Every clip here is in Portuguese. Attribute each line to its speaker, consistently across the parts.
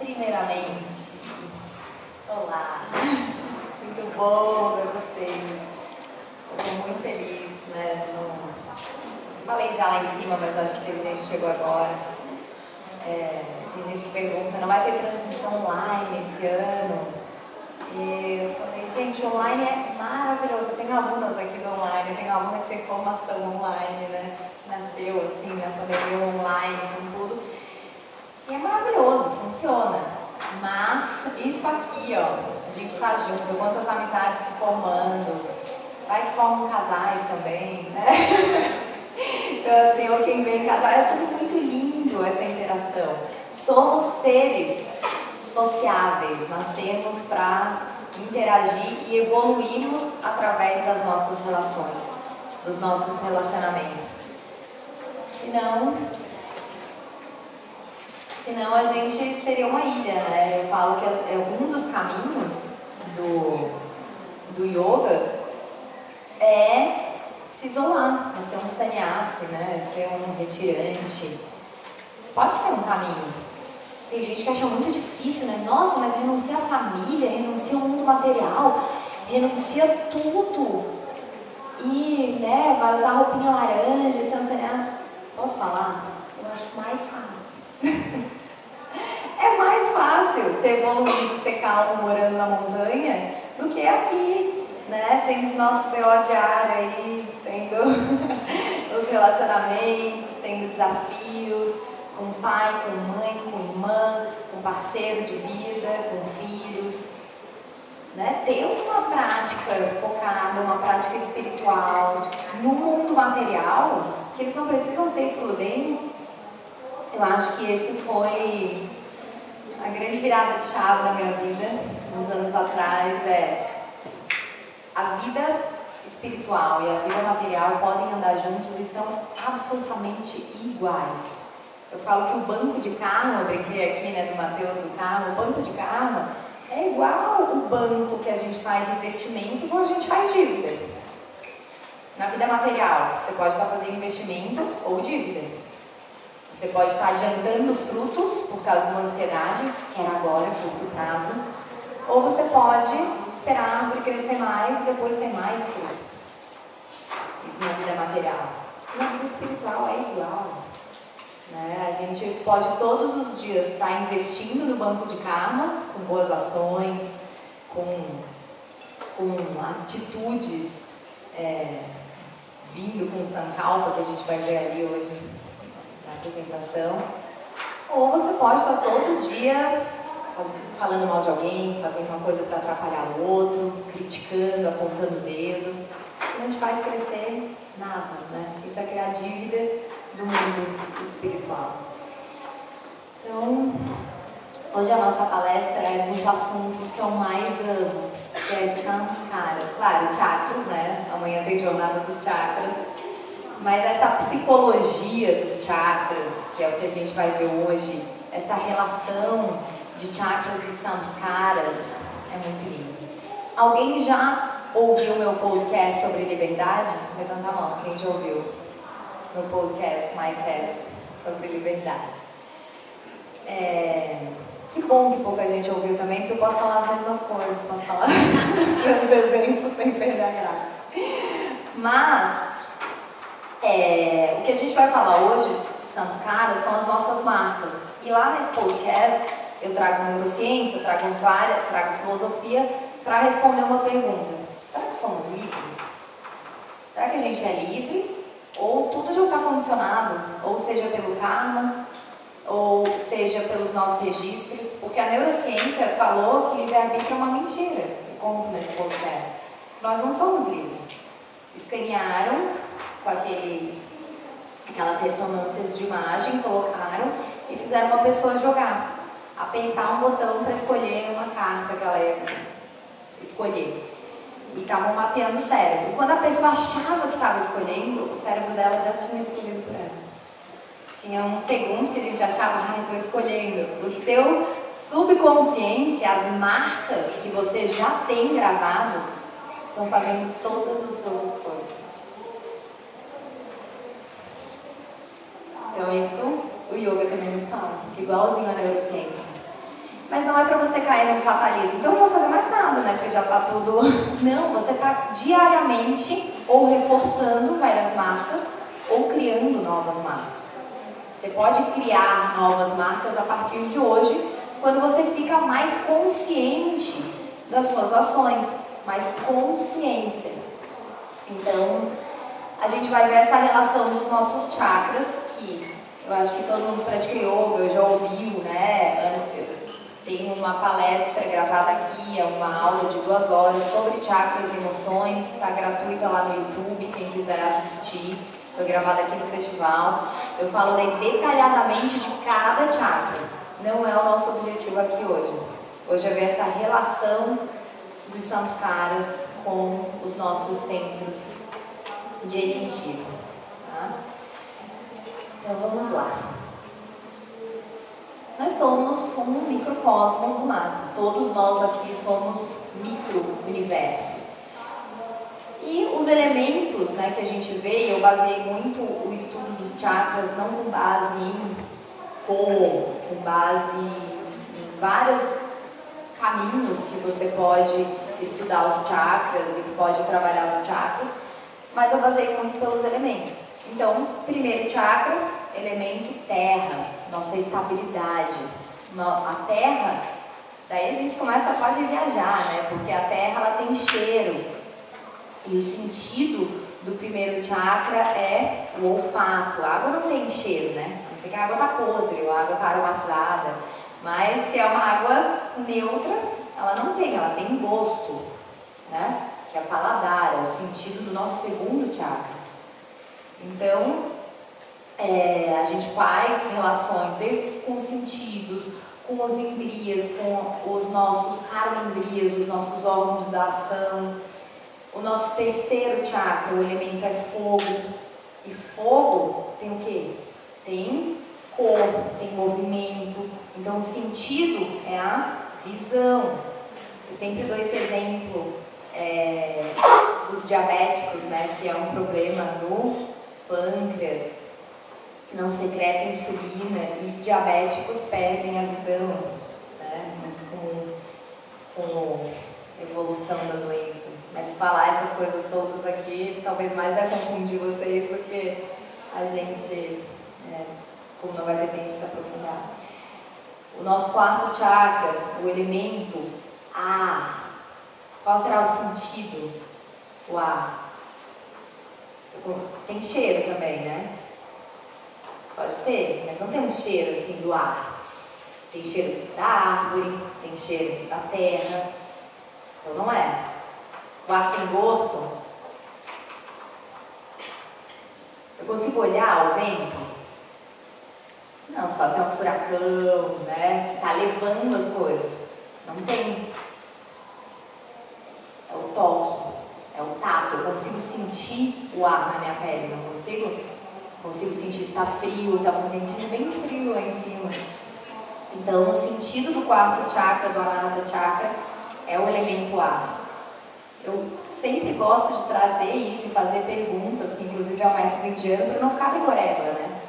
Speaker 1: Primeiramente, olá, muito bom ver vocês. Estou muito feliz, né? Falei já lá em cima, mas acho que teve gente que chegou agora. Tem gente que pergunta, não vai ter transmissão online esse ano? E eu falei, gente, online é maravilhoso. Eu tenho alunas aqui do online, eu tenho aluna que fez formação online, né? Nasceu assim, na pandemia online, com tudo. E é maravilhoso, funciona. Mas isso aqui, ó, a gente está junto, quantas amizades se formando, vai que formam casais também, né? Então, assim, ou quem vem casar, é tudo muito lindo essa interação. Somos seres sociáveis, nascemos para interagir e evoluirmos através das nossas relações, dos nossos relacionamentos. Senão a gente seria uma ilha, né? Eu falo que um dos caminhos do yoga é se isolar, é ser um sannyasi, né? Ser um retirante. Pode ser um caminho. Tem gente que acha muito difícil, né? Nossa, mas renuncia à família, renuncia ao mundo material, renuncia tudo. E, né, vai usar roupinha laranja, ser um sannyasi. Posso falar? Eu acho mais fácil. É mais fácil ser evoluído, ser calmo, morando na montanha, do que aqui, né? Tem os nossos BO diário aí, tendo os relacionamentos, tendo desafios, com pai, com mãe, com irmã, com parceiro de vida, com filhos, né? Ter uma prática focada, uma prática espiritual no mundo material, que eles não precisam ser excludentes. Eu acho que esse foi a grande virada de chave da minha vida, uns anos atrás, a vida espiritual e a vida material podem andar juntos e são absolutamente iguais. Eu falo que o banco de karma, eu brinquei aqui, né, do Mateus do karma, o banco de karma é igual o banco que a gente faz investimentos ou a gente faz dívida. Na vida material, você pode estar fazendo investimento ou dívida. Você pode estar adiantando frutos por causa de uma ansiedade, que era agora, curto prazo, ou você pode esperar a árvore crescer mais e depois ter mais frutos. Isso na vida material. Na vida espiritual é igual. Né? A gente pode todos os dias estar investindo no banco de karma, com boas ações, com atitudes, vindo com o sankalpa, que a gente vai ver ali hoje na apresentação, ou você pode estar todo dia falando mal de alguém, fazendo uma coisa para atrapalhar o outro, criticando, apontando o dedo. Não te faz crescer nada, né? Isso é criar dívida do mundo espiritual. Então, hoje a nossa palestra é dos assuntos que eu mais amo, que é samskara. Claro, chakras, né? Amanhã tem jornada dos chakras. Mas essa psicologia dos chakras, que é o que a gente vai ver hoje, essa relação de chakras e samskaras, é muito lindo. Alguém já ouviu meu podcast sobre liberdade? Levanta a mão, quem já ouviu meu podcast, MyCast, sobre liberdade? Que bom que pouca gente ouviu também, porque eu posso falar as mesmas coisas, posso falar meus exemplos sem perder a graça. Mas o que a gente vai falar hoje, samskaras, são as nossas marcas. E lá nesse podcast eu trago neurociência, trago várias, trago filosofia para responder uma pergunta. Será que somos livres? Será que a gente é livre? Ou tudo já está condicionado? Ou seja pelo karma, ou seja pelos nossos registros? Porque a neurociência falou que livre-arbítrio é uma mentira. Eu conto nesse podcast. Nós não somos livres. Escanearam com aquelas ressonâncias de imagem, colocaram e fizeram uma pessoa jogar. Apertar um botão para escolher uma carta que ela ia escolher. E estavam mapeando o cérebro. Quando a pessoa achava que estava escolhendo, o cérebro dela já tinha escolhido por ela. Tinha uns segundos que a gente achava, estou escolhendo. O seu subconsciente, as marcas que você já tem gravadas, estão fazendo todas as suas escolhas. Então isso o yoga também nos fala, igualzinho a neurociência. você cair no fatalismo, então eu não vou fazer mais nada, né? Porque já tá tudo... Não, você tá diariamente ou reforçando velhas marcas ou criando novas marcas. Você pode criar novas marcas a partir de hoje, quando você fica mais consciente das suas ações, mais consciência. Então, a gente vai ver essa relação dos nossos chakras, que eu acho que todo mundo pratica yoga, já ouviu, né? Tem uma palestra gravada aqui, é uma aula de 2 horas sobre chakras e emoções, está gratuita lá no YouTube, quem quiser assistir, foi gravada aqui no festival. Eu falo detalhadamente de cada chakra, não é o nosso objetivo aqui hoje. Hoje é ver essa relação dos samskaras com os nossos centros de energia. Tá? Então vamos lá. Nós somos um microcosmo do MAS. Todos nós aqui somos micro-universos. E os elementos, né, que a gente vê, eu baseei muito o estudo dos chakras, não com base em cor, com base em vários caminhos que você pode estudar os chakras e pode trabalhar os chakras, mas eu baseei muito pelos elementos. Então, primeiro chakra, elemento terra, nossa estabilidade. A terra, daí a gente pode viajar, né? Porque a terra ela tem cheiro. E o sentido do primeiro chakra é o olfato. A água não tem cheiro, né? A não ser que a água está podre ou a água está aromatizada. Mas se é uma água neutra, ela não tem, ela tem gosto, né? Que é paladar, é o sentido do nosso segundo chakra. Então, a gente faz relações desde com os sentidos, com os indriyas, com os nossos karma-indriyas, os nossos órgãos da ação. O nosso terceiro chakra, o elemento é fogo. E fogo tem o quê? Tem cor, tem movimento. Então, o sentido é a visão. Eu sempre dou esse exemplo dos diabéticos, né? Que é um problema no pâncreas, não secreta insulina e diabéticos perdem a visão, né? Com a evolução da doença. Mas falar essas coisas soltas aqui, talvez mais vai confundir vocês, porque a gente, como não vai ter tempo de se aprofundar. O nosso quarto chakra, o elemento ar. Qual será o sentido? O ar. Tem cheiro também, né? Pode ter, mas não tem um cheiro assim do ar. Tem cheiro da árvore, tem cheiro da terra. Então não é. O ar tem gosto. Eu consigo olhar o vento? Não, só se é um furacão, né? Que está levando as coisas. Não tem. É o toque, é o tato. Eu consigo sentir o ar na minha pele, não consigo? Consigo sentir se está frio, está um ventinho bem frio lá em cima. Então, o sentido do quarto chakra, do Anahata Chakra, é o elemento ar. Eu sempre gosto de trazer isso e fazer perguntas, que inclusive é o método indiano, para não ficar rigoreba, né?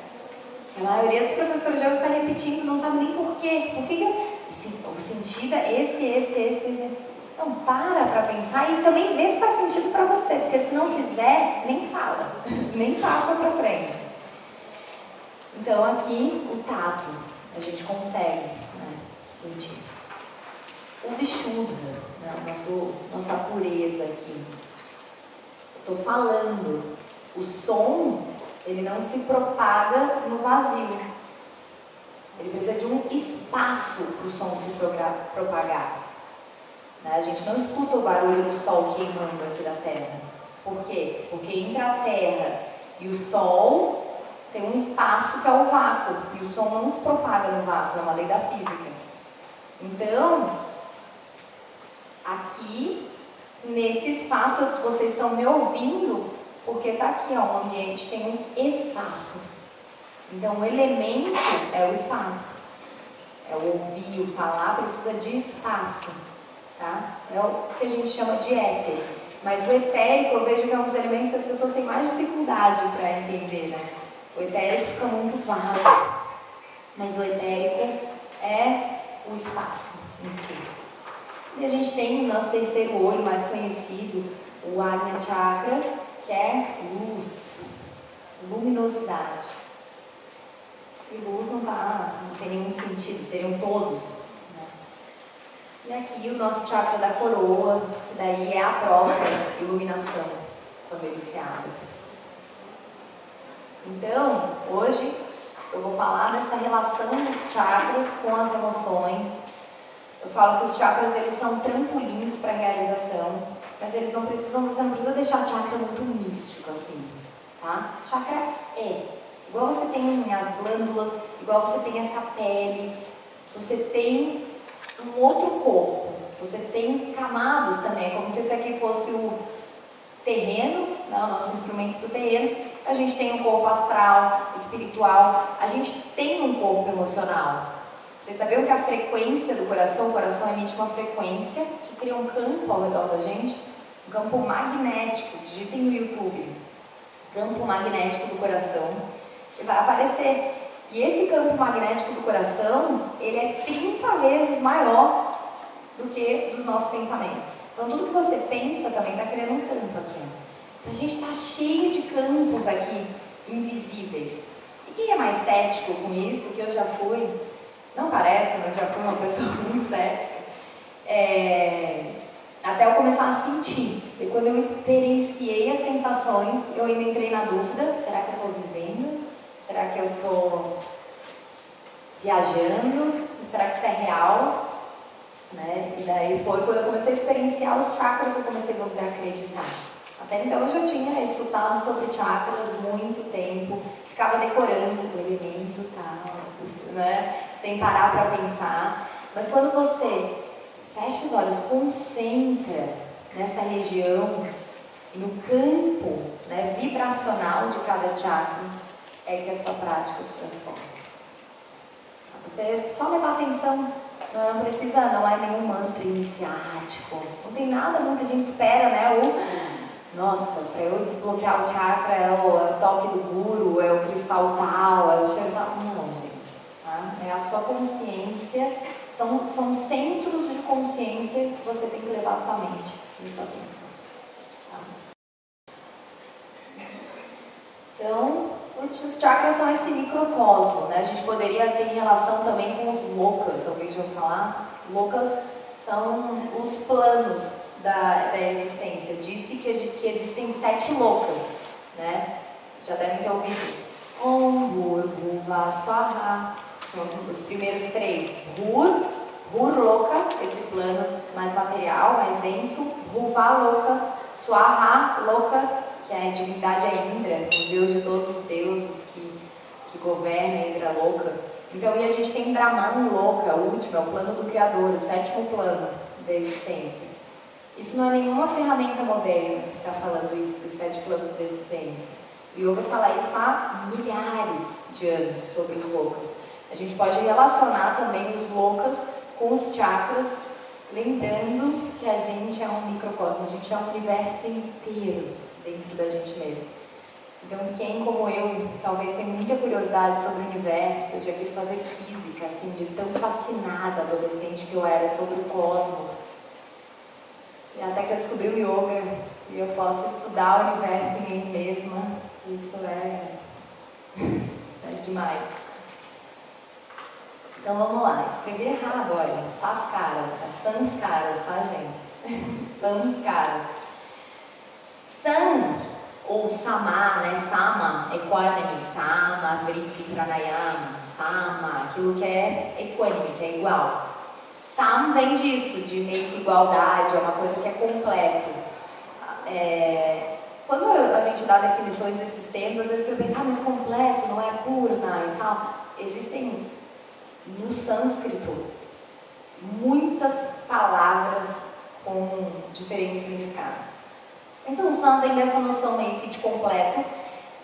Speaker 1: A maioria dos professores de yoga está repetindo, não sabe nem por quê. Por que o sentido é esse. Então, para pensar e também vê se faz sentido para você, porque se não fizer, nem fala, nem passa para frente. Então, aqui, o tato, a gente consegue, né, sentir. O Vishuddha, né, nossa pureza aqui. Eu estou falando, o som, ele não se propaga no vazio. Ele precisa de um espaço para o som se propagar. A gente não escuta o barulho do sol queimando aqui da Terra. Por quê? Porque entre a Terra e o Sol tem um espaço que é o vácuo. E o som não se propaga no vácuo, é uma lei da física. Então, aqui, nesse espaço, vocês estão me ouvindo, porque está aqui, ó, o ambiente tem um espaço. Então, o elemento é o espaço. É o ouvir, o falar, precisa de espaço. Tá? É o que a gente chama de éter. Mas o etérico, eu vejo que é um dos elementos que as pessoas têm mais dificuldade para entender, né? O etérico fica muito vago. Mas o etérico é o espaço. em si. E a gente tem o nosso terceiro olho mais conhecido, o Ajna Chakra, que é luz, luminosidade. E luz não tem nenhum sentido, seriam todos. Né? E aqui o nosso chakra da coroa, que daí é a própria iluminação, quando ele se abre. Então, hoje eu vou falar dessa relação dos chakras com as emoções. Eu falo que os chakras eles são trampolins para a realização, mas eles não precisam, você não precisa deixar o chakra muito místico assim, tá? Chakra igual você tem as glândulas, igual você tem essa pele, você tem um outro corpo, você tem camadas também, é como se esse aqui fosse o terreno, né, o nosso instrumento do terreno. A gente tem um corpo astral, espiritual, a gente tem um corpo emocional. Vocês sabiam que a frequência do coração, o coração emite uma frequência que cria um campo ao redor da gente, um campo magnético, digitem no YouTube, campo magnético do coração, e vai aparecer. E esse campo magnético do coração, ele é 30 vezes maior do que dos nossos pensamentos. Então tudo que você pensa também está criando um campo aqui. Então a gente está cheio de campos aqui, invisíveis. E quem é mais cético com isso, que eu já fui, não parece, mas já fui uma pessoa muito cética, até eu começar a sentir. E quando eu experienciei as sensações, eu ainda entrei na dúvida, será que eu estou vivendo? Será que eu estou viajando? Será que isso é real? Né? E daí foi quando eu comecei a experienciar os chakras, eu comecei a acreditar. Até então eu já tinha escutado sobre chakras muito tempo, ficava decorando o elemento e tal, né? Sem parar para pensar. Mas quando você fecha os olhos, concentra nessa região, no campo, né, vibracional de cada chakra, é que a sua prática se transforma. Você só levar atenção, não precisa, não é nenhum mantra iniciático, não tem nada, muita gente espera, né? Nossa, para eu desbloquear o chakra é o toque do guru, é o cristal tal, é o cheiro tal. Não, gente. Tá? É a sua consciência, são centros de consciência que você tem que levar a sua mente e sua atenção. Tá? Então, os chakras são esse microcosmo, né? A gente poderia ter relação também com os lokas, alguém já ouviu falar? Lokas são os planos da existência. Disse que existem 7 lokas, né? Já devem ter ouvido. Om, Bhur, Bhuva, Swaha. São os primeiros 3. Bhur Loka, esse plano mais material, mais denso. Bhuva Loka, Swaha Loka, que é a divindade é Indra, o deus de todos os deuses que governa, Indra Loka. Então, e a gente tem Brahman Loka, o último, é o plano do Criador, o 7º plano da existência. Isso não é nenhuma ferramenta moderna que está falando isso, dos 7 planos da existência. O yoga fala isso há milhares de anos sobre os lokas. A gente pode relacionar também os lokas com os chakras, lembrando que a gente é um microcosmo, a gente é um universo inteiro dentro da gente mesmo. Então, quem como eu, talvez tenha muita curiosidade sobre o universo, eu já quis fazer física, assim, de tão fascinada adolescente que eu era sobre o cosmos. E até que eu descobri o yoga e eu posso estudar o universo em mim mesma, isso é demais. Então vamos lá, escrevi errado, olha, samskaras, samskaras, tá gente? Samskaras. Sam, ou sama, né? Sama, equânime, sama, vritti, pranayama, sama, aquilo que é equânime, que é igual. Sam vem disso, de meio que igualdade, é uma coisa que é completo. Quando a gente dá definições desses termos, às vezes você pensa, mas completo, não é purna e tal. Existem, no sânscrito, muitas palavras com diferentes significados. Então o sam vem dessa noção meio que de completo.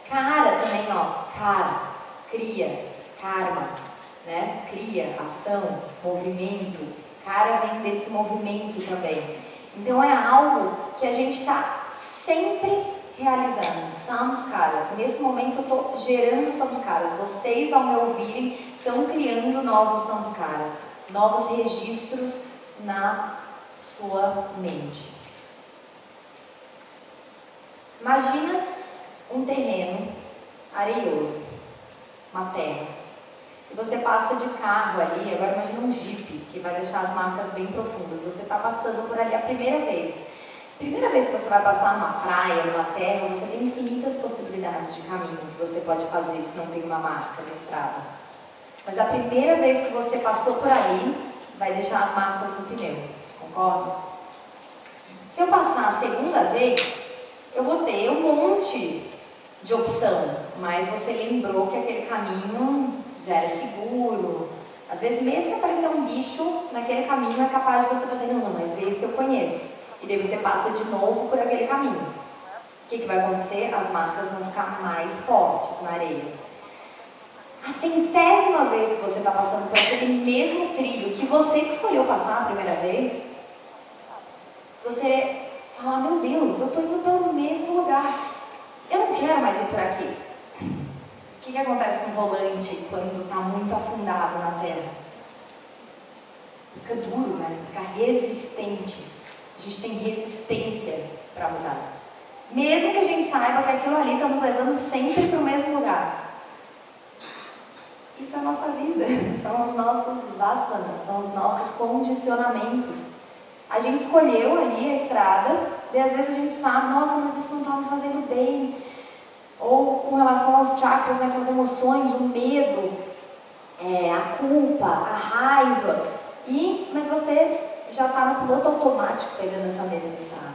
Speaker 1: Kara também, ó, kara, cria, karma, né? Cria, ação, movimento. Kara vem desse movimento também. Então é algo que a gente está sempre realizando. Samskara. Nesse momento eu estou gerando samskaras. Vocês, ao me ouvirem, estão criando novos samskaras. novos registros na sua mente. Imagina um terreno areioso, uma terra, e você passa de carro ali. Agora imagina um jipe, que vai deixar as marcas bem profundas. Você está passando por ali a primeira vez. Primeira vez que você vai passar numa praia, numa terra, você tem infinitas possibilidades de caminho que você pode fazer se não tem uma marca na estrada. Mas a primeira vez que você passou por ali, vai deixar as marcas no pneu, concorda? Se eu passar a segunda vez, eu vou ter um monte de opção, mas você lembrou que aquele caminho já era seguro. Às vezes, mesmo que aparecer um bicho naquele caminho, é capaz de você fazer, não, mas esse eu conheço. E daí você passa de novo por aquele caminho. O que vai acontecer? As marcas vão ficar mais fortes na areia. A centésima vez que você está passando por aquele mesmo trilho que você escolheu passar a primeira vez, você fala, meu Deus, eu estou indo pelo mesmo lugar, eu não quero mais ir por aqui. O que acontece com o volante quando está muito afundado na terra? Fica duro, né? Fica resistente. A gente tem resistência para mudar. Mesmo que a gente saiba que aquilo ali está nos levando sempre para o mesmo lugar. Isso é a nossa vida, são os nossos vasanas, são os nossos condicionamentos. A gente escolheu ali a estrada, e às vezes a gente sabe, nossa, mas isso não está me fazendo bem. Ou com relação aos chakras, né, com as emoções, o medo, a culpa, a raiva. Mas você já está no piloto automático pegando essa mesma estrada.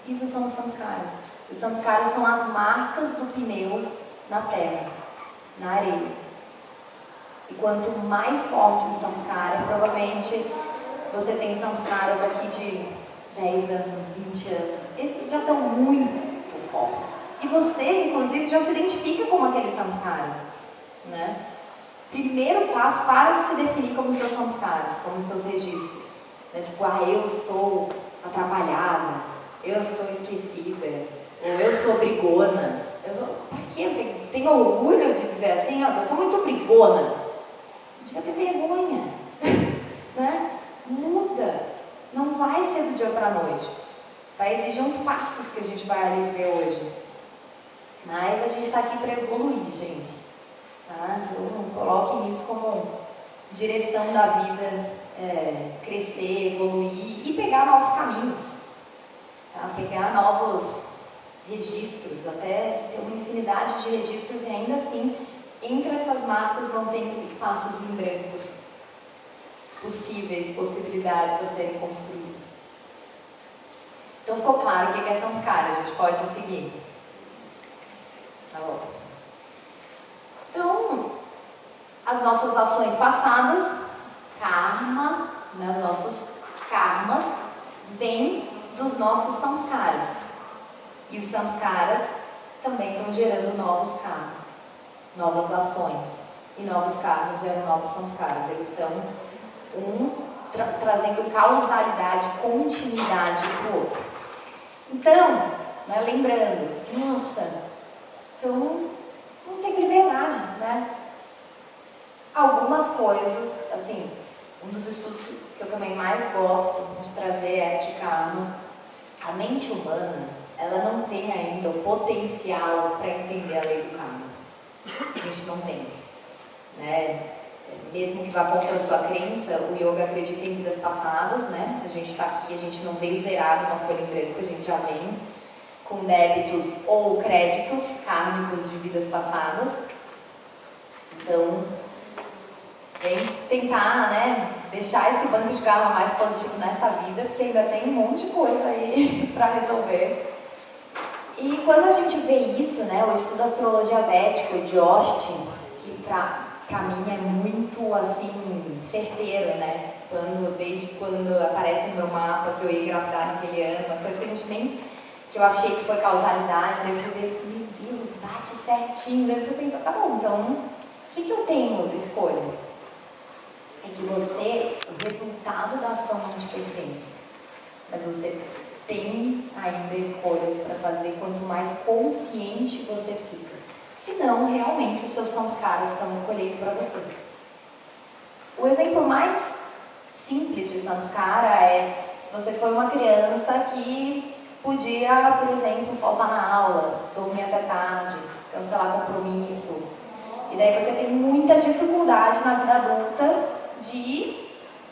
Speaker 1: Isso são os samskaras. Os samskaras são as marcas do pneu na terra, na areia. E quanto mais forte o samskara, provavelmente você tem samskaras aqui de 10 anos, 20 anos. Esses já estão muito fortes. E você, inclusive, já se identifica como aquele samskara, né? Primeiro passo, para de se definir como seus samskaras, como seus registros. Né? Tipo, eu estou atrapalhada, eu sou esquecida, ou eu sou brigona. Pra quê? Você tem orgulho de dizer assim, eu sou muito brigona? Devia ter vergonha, né? Muda, não vai ser do dia para a noite. Vai exigir uns passos que a gente vai ali ver hoje. Mas a gente está aqui para evoluir, gente. Tá? Então, coloquem isso como direção da vida, crescer, evoluir e pegar novos caminhos. Tá? Pegar novos registros, até ter uma infinidade de registros e ainda assim, entre essas marcas não tem espaços em brancos possíveis, possibilidades a serem construídas. Então ficou claro o que é samskara, a gente pode seguir. Tá bom. Então, as nossas ações passadas, karma, né, os nossos karmas, vêm dos nossos samskaras. E os samskaras também estão gerando novos karmas, novas ações. E novos karmas geram novos samskaras. Eles estão trazendo causalidade, continuidade para o outro. Então, né, lembrando, nossa, então não tem liberdade, né? Algumas coisas, assim, um dos estudos que eu também mais gosto de trazer é de karma. A mente humana, ela não tem ainda o potencial para entender a lei do karma. A gente não tem, né? Mesmo que vá contra a sua crença, o yoga acredita em vidas passadas, né? A gente está aqui, a gente não veio zerado uma folha em branco, a gente já vem com débitos ou créditos kármicos de vidas passadas. Então, vem tentar, né, deixar esse banco de karma mais positivo nessa vida, porque ainda tem um monte de coisa aí para resolver. E quando a gente vê isso, né, o estudo da astrologia védica de Austin, que para mim é muito, assim, certeiro, né, desde quando aparece no meu mapa que eu ia engravidar naquele ano, umas coisas que a gente nem, que eu achei que foi causalidade, né, você vê, meu Deus, bate certinho, daí você pensa, tá bom, então, o que eu tenho de escolha? É que você, o resultado da ação não te pertence, mas você tem ainda escolhas para fazer quanto mais consciente você fica. Senão, realmente, os seus samskaras estão escolhendo para você. O exemplo mais de samskara é se você foi uma criança que podia, por exemplo, faltar na aula, dormir até tarde, cancelar compromisso. E daí você tem muita dificuldade na vida adulta de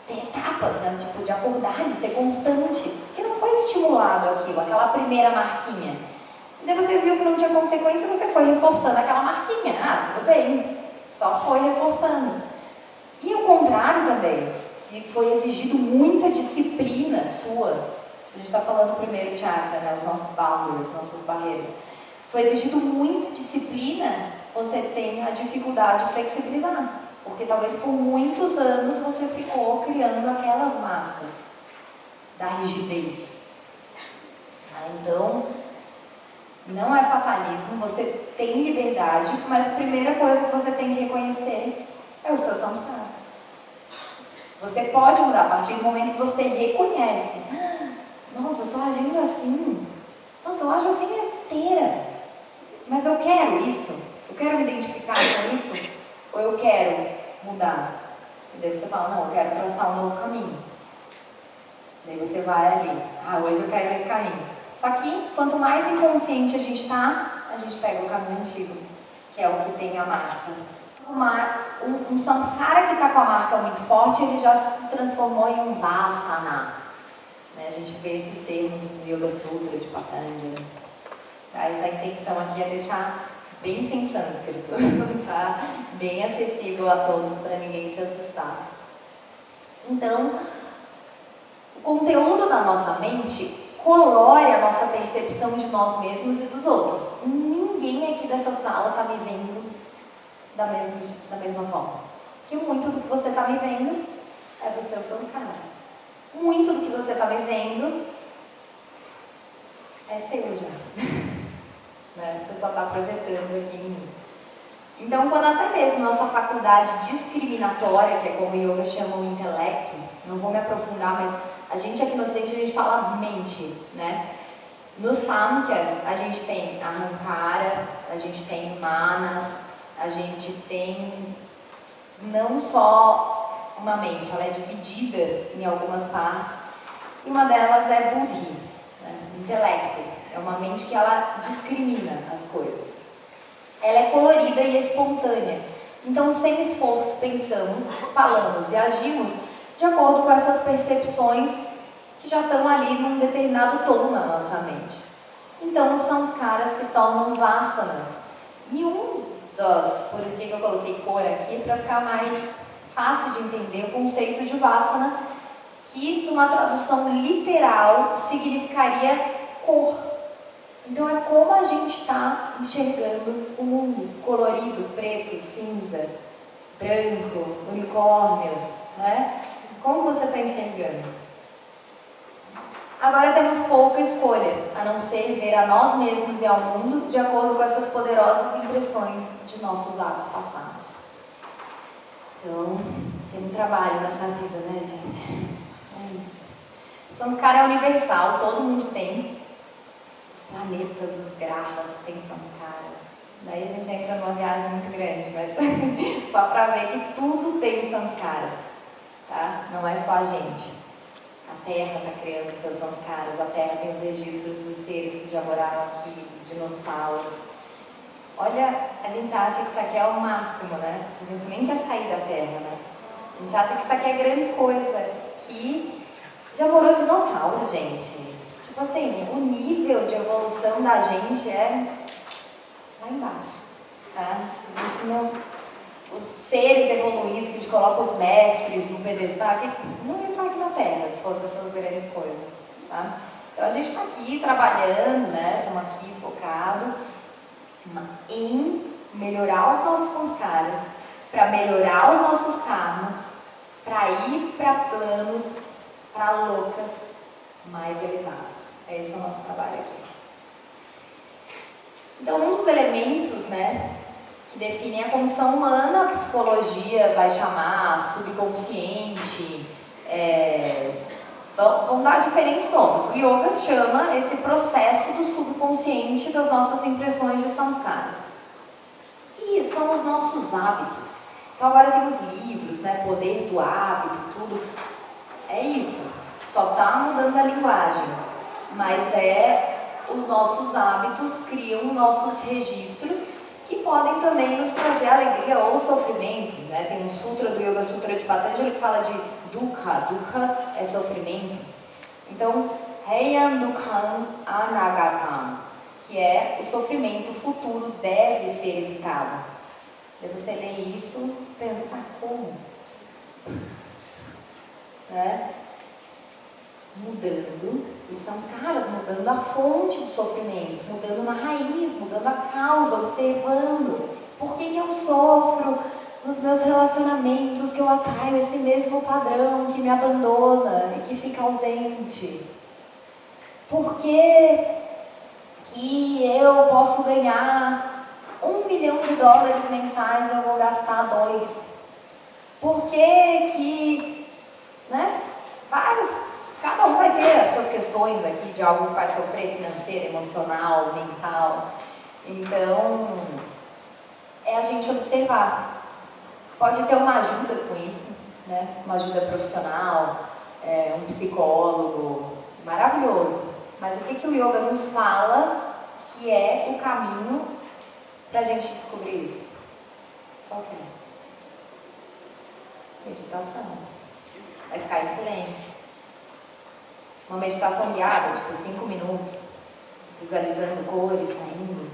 Speaker 1: ter etapas, né? Tipo, de acordar, de ser constante. Porque não foi estimulado aquilo, aquela primeira marquinha. E daí você viu que não tinha consequência, você foi reforçando aquela marquinha. Ah, tudo bem. Só foi reforçando. E o contrário também. Se foi exigido muita disciplina sua, se a gente está falando primeiro chakra, né? Os nossos boundaries, nossas barreiras. Foi exigido muita disciplina, você tem a dificuldade de flexibilizar. Porque talvez por muitos anos você ficou criando aquelas marcas da rigidez. Então, não é fatalismo, você tem liberdade, mas a primeira coisa que você tem que reconhecer é o seu samskara. Você pode mudar a partir do momento que você reconhece. Nossa, eu estou agindo assim. Nossa, eu ajo assim inteira. Mas eu quero isso? Eu quero me identificar com isso? Ou eu quero mudar? E daí você fala, não, eu quero traçar um novo caminho. Daí você vai ali, hoje eu quero esse caminho. Só que, quanto mais inconsciente a gente está, a gente pega o caminho antigo, que é o que tem a marca. Um samskara que está com a marca muito forte, ele já se transformou em um vasana. Né? A gente vê esses termos no Yoga Sutra de Patanjali. Mas a intenção aqui é deixar bem sem sânscrito, tá? Bem acessível a todos para ninguém se assustar. Então, o conteúdo da nossa mente colore a nossa percepção de nós mesmos e dos outros. Ninguém aqui dessa sala está me vendo da mesma forma. Porque muito do que você está me vendo é do seu samskara. Muito do que você está me vendo é seu já. Né? Você só está projetando aqui em mim. Então, quando até mesmo nossa faculdade discriminatória, que é como o yoga chama o intelecto, não vou me aprofundar, mas a gente aqui no Ocidente, a gente fala mente, né? No Samkhya, a gente tem Ahankara, a gente tem Manas, a gente tem não só uma mente, ela é dividida em algumas partes, e uma delas é Buddhi, né? Intelecto. É uma mente que ela discrimina as coisas. Ela é colorida e espontânea. Então, sem esforço, pensamos, falamos e agimos de acordo com essas percepções que já estão ali num determinado tom na nossa mente. Então, os samskaras se tornam vasanas. E por que eu coloquei cor aqui? Para ficar mais fácil de entender o conceito de vasana, que numa tradução literal significaria cor. Então é como a gente está enxergando o mundo, colorido, preto, cinza, branco, unicórnios, né? Como você está enxergando? Agora temos pouca escolha, a não ser ver a nós mesmos e ao mundo de acordo com essas poderosas impressões de nossos atos passados. Então, tem um trabalho nessa vida, né, gente? É isso. Samskara é universal, todo mundo tem. Planetas, os grahas, tem samskaras. Daí a gente entra numa viagem muito grande, mas só para ver que tudo tem samskara, tá? Não é só a gente. A Terra está criando seus samskaras, a Terra tem os registros dos seres que já moraram aqui, dos dinossauros. Olha, a gente acha que isso aqui é o máximo, né? A gente nem quer sair da Terra, né? A gente acha que isso aqui é grande coisa, que já morou dinossauro, gente. Tipo assim, o nível de evolução da gente é lá embaixo, tá? A gente não... Os seres evoluídos que a gente coloca os mestres no pedestal, que não ia estar aqui na Terra, se fosse essas grandes coisas, tá? Então a gente está aqui trabalhando, né? Estamos aqui focados em melhorar os nossos samskaras, para melhorar os nossos karmas, para ir para planos, para loucas mais elevados. Esse é o nosso trabalho aqui. Então, um dos elementos, né, que definem a condição humana, a psicologia vai chamar subconsciente, vão dar diferentes nomes. O yoga chama esse processo do subconsciente das nossas impressões de samskaras. E são os nossos hábitos. Então agora temos livros, né, Poder do Hábito, tudo. É mudando a linguagem, mas os nossos hábitos criam nossos registros que podem também nos trazer alegria ou sofrimento, né? Tem um sutra do Yoga Sutra de Patanjali que fala de dukkha. Dukkha é sofrimento. Então, Heyan Dukkham Anagatam, que é o sofrimento futuro deve ser evitado. Daí você lê isso e pergunta como? Né? Mudando, estamos, mudando a fonte do sofrimento, mudando na raiz, mudando a causa, observando por que eu sofro nos meus relacionamentos, que eu atraio esse mesmo padrão que me abandona e que fica ausente. Por que eu posso ganhar $1 milhão mensais e eu vou gastar 2? Por que, né? Cada um vai ter as suas questões aqui de algo que faz sofrer financeiro, emocional, mental. Então, é a gente observar. Pode ter uma ajuda com isso, né? Uma ajuda profissional, um psicólogo, maravilhoso. Mas o que o yoga nos fala que é o caminho para a gente descobrir isso? Qual que é? Meditação. Vai ficar em silêncio. Uma meditação guiada, tipo 5 minutos, visualizando cores, saindo.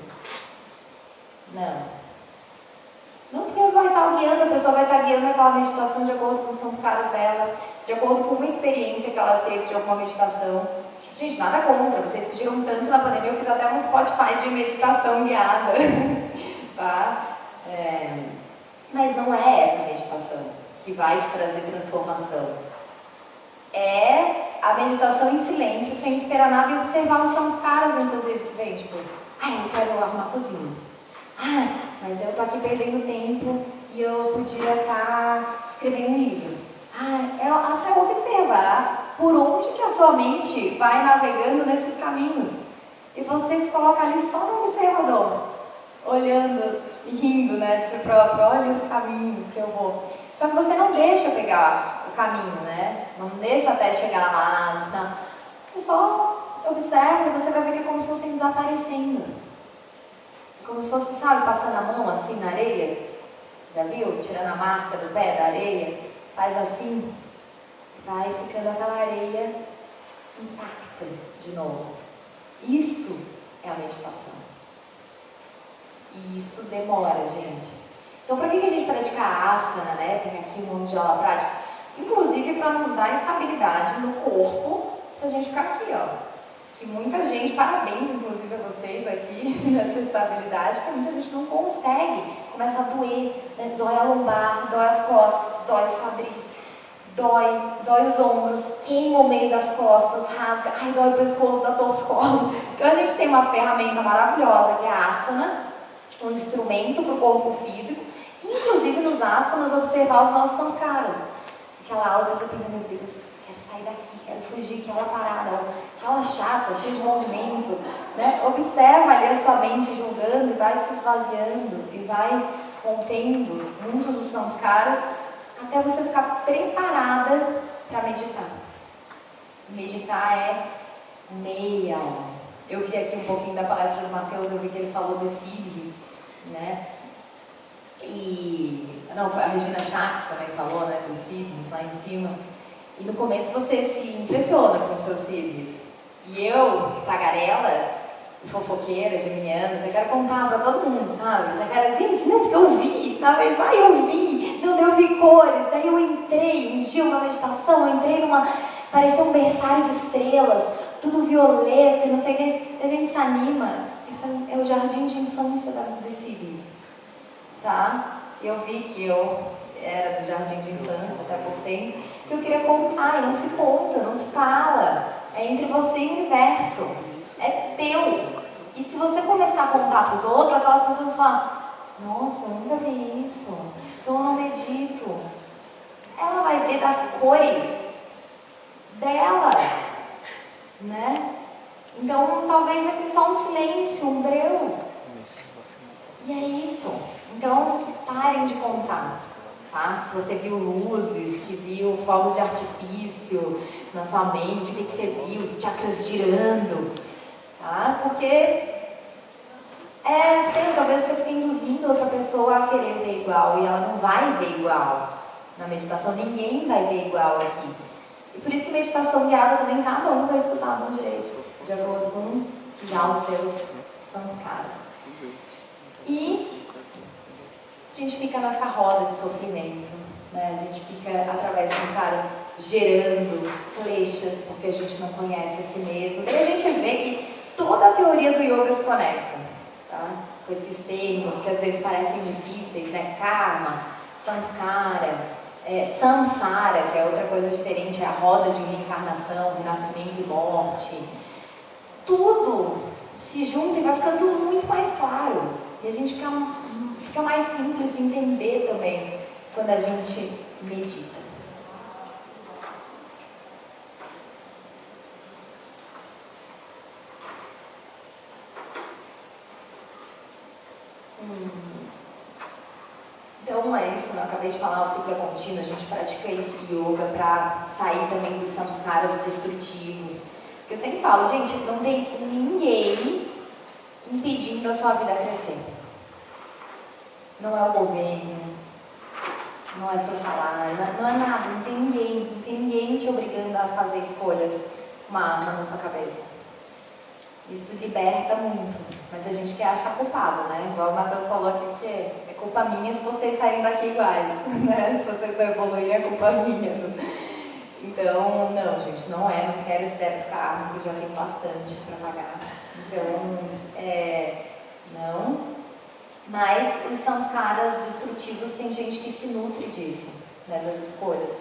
Speaker 1: Não porque vai estar guiando, a pessoa vai estar guiando aquela meditação de acordo com os sanskaras dela, de acordo com uma experiência que ela teve de alguma meditação. Gente, nada contra, vocês pediram tanto na pandemia, eu fiz até um Spotify de meditação guiada. Tá? Mas não é essa meditação que vai te trazer transformação. É a meditação em silêncio, sem esperar nada e observar os sanskaras, inclusive, que vem, tipo, eu quero arrumar a cozinha. Mas eu tô aqui perdendo tempo e eu podia estar escrevendo um livro. É até observar por onde que a sua mente vai navegando nesses caminhos. E você se coloca ali só no observador, olhando e rindo, né, de si próprio. Olha os caminhos que eu vou. Só que você não deixa pegar o caminho, né? Não deixa até chegar lá. Não. Você só observa e você vai ver que é como se fosse desaparecendo. Como se fosse, sabe, passando a mão assim na areia. Já viu? Tirando a marca do pé da areia. Faz assim. Vai ficando aquela areia intacta de novo. Isso é a meditação. E isso demora, gente. Então, para que a gente pratica a asana, né? Tem aqui um monte de aula prática. Inclusive para nos dar estabilidade no corpo, para a gente ficar aqui, ó. Que muita gente, parabéns inclusive a vocês aqui, nessa estabilidade, porque muita gente não consegue. Começa a doer, né? Dói a lombar, dói as costas, dói os quadris, dói os ombros, queima o meio das costas, rasga, dói o pescoço, dá torcicolo. Então a gente tem uma ferramenta maravilhosa que é a asana, um instrumento para o corpo físico, inclusive nos asanas observar os nossos sanskaras. Aquela aula que você pensa, meu Deus, quero sair daqui, quero fugir, aquela parada, aquela chata, cheia de movimento, né? Observa ali a sua mente julgando e vai se esvaziando e vai contendo muitos dos sanskaras até você ficar preparada para meditar. Meditar é meia hora. Eu vi aqui um pouquinho da palestra do Matheus, eu vi que ele falou do Siddhi, né? A Regina Chakes também falou, né, dos Siddhis lá em cima. E no começo você se impressiona com os seus Siddhis. E eu, tagarela, fofoqueira, geminiana, já quero contar pra todo mundo, sabe? Já quero, gente, não, porque eu vi, talvez, eu vi, eu vi cores, daí eu entrei, um dia uma meditação, eu entrei parecia um berçário de estrelas, tudo violeta, não sei o que, a gente se anima. Isso é o jardim de infância dos Siddhis, tá? Eu vi que eu era do jardim de infância até há pouco tempo, que eu queria contar, e não se conta, não se fala, é entre você e o universo, é teu. E se você começar a contar para os outros, aquelas pessoas vão falar, nossa, eu nunca vi isso, então eu não medito. Ela vai ver das cores dela, né? Então talvez vai ser só um silêncio, um breu. E é isso. Então parem de contar. tá? Se você viu luzes, que viu fogos de artifício na sua mente, o que você viu, os chakras girando, tá? Porque, talvez você fique induzindo outra pessoa a querer ver igual e ela não vai ver igual. Na meditação ninguém vai ver igual aqui. E por isso que meditação guiada também cada um vai escutar a mão direito, de acordo com já os seus samskaras. E a gente fica nessa roda de sofrimento, né? A gente fica através dos caras gerando flechas porque a gente não conhece a si mesmo. E a gente vê que toda a teoria do yoga se conecta, tá? Com esses termos que às vezes parecem difíceis, né? Karma, samskara, samsara, que é outra coisa diferente, é a roda de reencarnação, renascimento e morte. Tudo se junta e vai ficando muito mais claro. E a gente fica mais simples de entender também quando a gente medita. Então é isso, né? Eu acabei de falar, o ciclo é contínuo, a gente pratica yoga para sair também dos samskaras destrutivos. Eu sempre falo, gente, não tem ninguém impedindo a sua vida crescer. Não é o governo, não é seu salário, não é nada, não tem ninguém te obrigando a fazer escolhas com uma arma na sua cabeça. Isso liberta muito, mas a gente quer achar culpado, né? Igual o Matheus falou aqui, que é culpa minha se vocês saírem daqui iguais, né? Se vocês não evoluírem, é culpa minha. Então, não, gente, não quero esse débito kármico, já tem bastante para pagar. Então, não. Mas os samskaras destrutivos, tem gente que se nutre disso, né, das escolhas.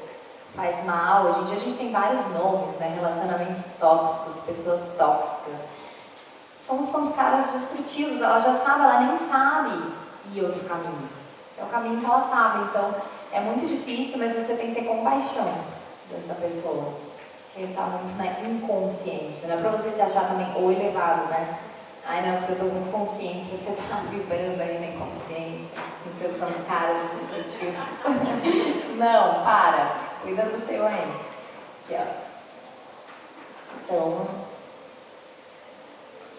Speaker 1: Faz mal, hoje em dia a gente tem vários nomes, né, relacionamentos tóxicos, pessoas tóxicas. São os samskaras destrutivos, ela já sabe, ela nem sabe ir outro caminho. É o caminho que ela sabe, então é muito difícil, mas você tem que ter compaixão dessa pessoa. Porque está muito na inconsciência, não é para você se achar também ou elevado, né? Ai não, porque eu estou muito consciente, você está vibrando aí na inconsciência, nos seus samskaras destrutivos. Não, para, cuida do teu aí. Aqui, ó. Então,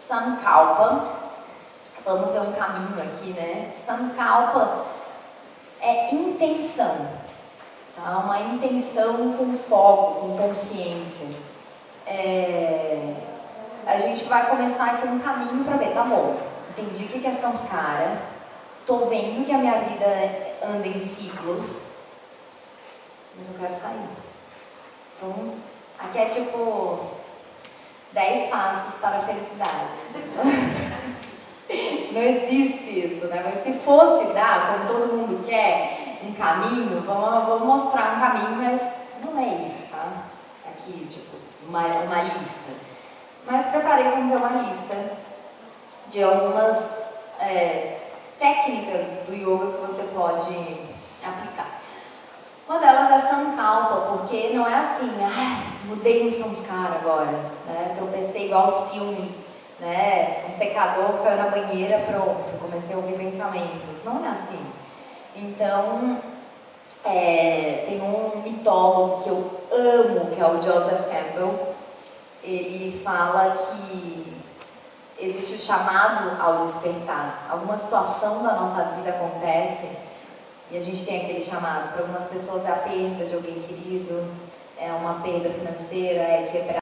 Speaker 1: Sankalpa, vamos ver um caminho aqui, né? Sankalpa é intenção, tá? Uma intenção com foco, com consciência. A gente vai começar aqui um caminho para ver, tá bom, entendi o que é samskara, tô vendo que a minha vida anda em ciclos, mas eu quero sair. Então, aqui é tipo 10 passos para a felicidade. Não existe isso, né? Mas se fosse dar, como todo mundo quer, um caminho, vamos mostrar um caminho, mas não é isso, tá? Aqui, tipo, uma lista. Mas preparei para ter uma lista de algumas técnicas do yoga que você pode aplicar. Uma delas é Sankalpa, porque não é assim, mudei um samskara agora, né? Tropecei igual os filmes, né? Um secador caiu na banheira, pronto, comecei a ouvir pensamentos. Não é assim. Então, tem um mitólogo que eu amo, que é o Joseph Campbell. Ele fala que existe o chamado ao despertar. Alguma situação da nossa vida acontece e a gente tem aquele chamado. Para algumas pessoas é a perda de alguém querido, é uma perda financeira, é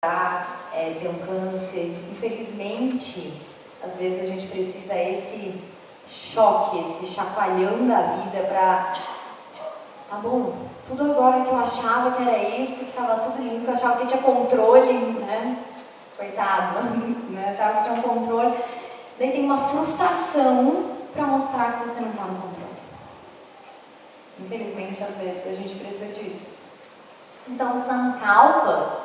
Speaker 1: quebrar, é ter um câncer. Infelizmente, às vezes a gente precisa esse choque, esse chacoalhão da vida para... Tá bom, tudo agora que eu achava que era isso, que estava tudo lindo, que eu achava que tinha controle, né? Coitado, né? Achava que tinha um controle. Daí tem uma frustração para mostrar que você não está no controle. Infelizmente, às vezes, a gente precisa disso. Então, o Sankalpa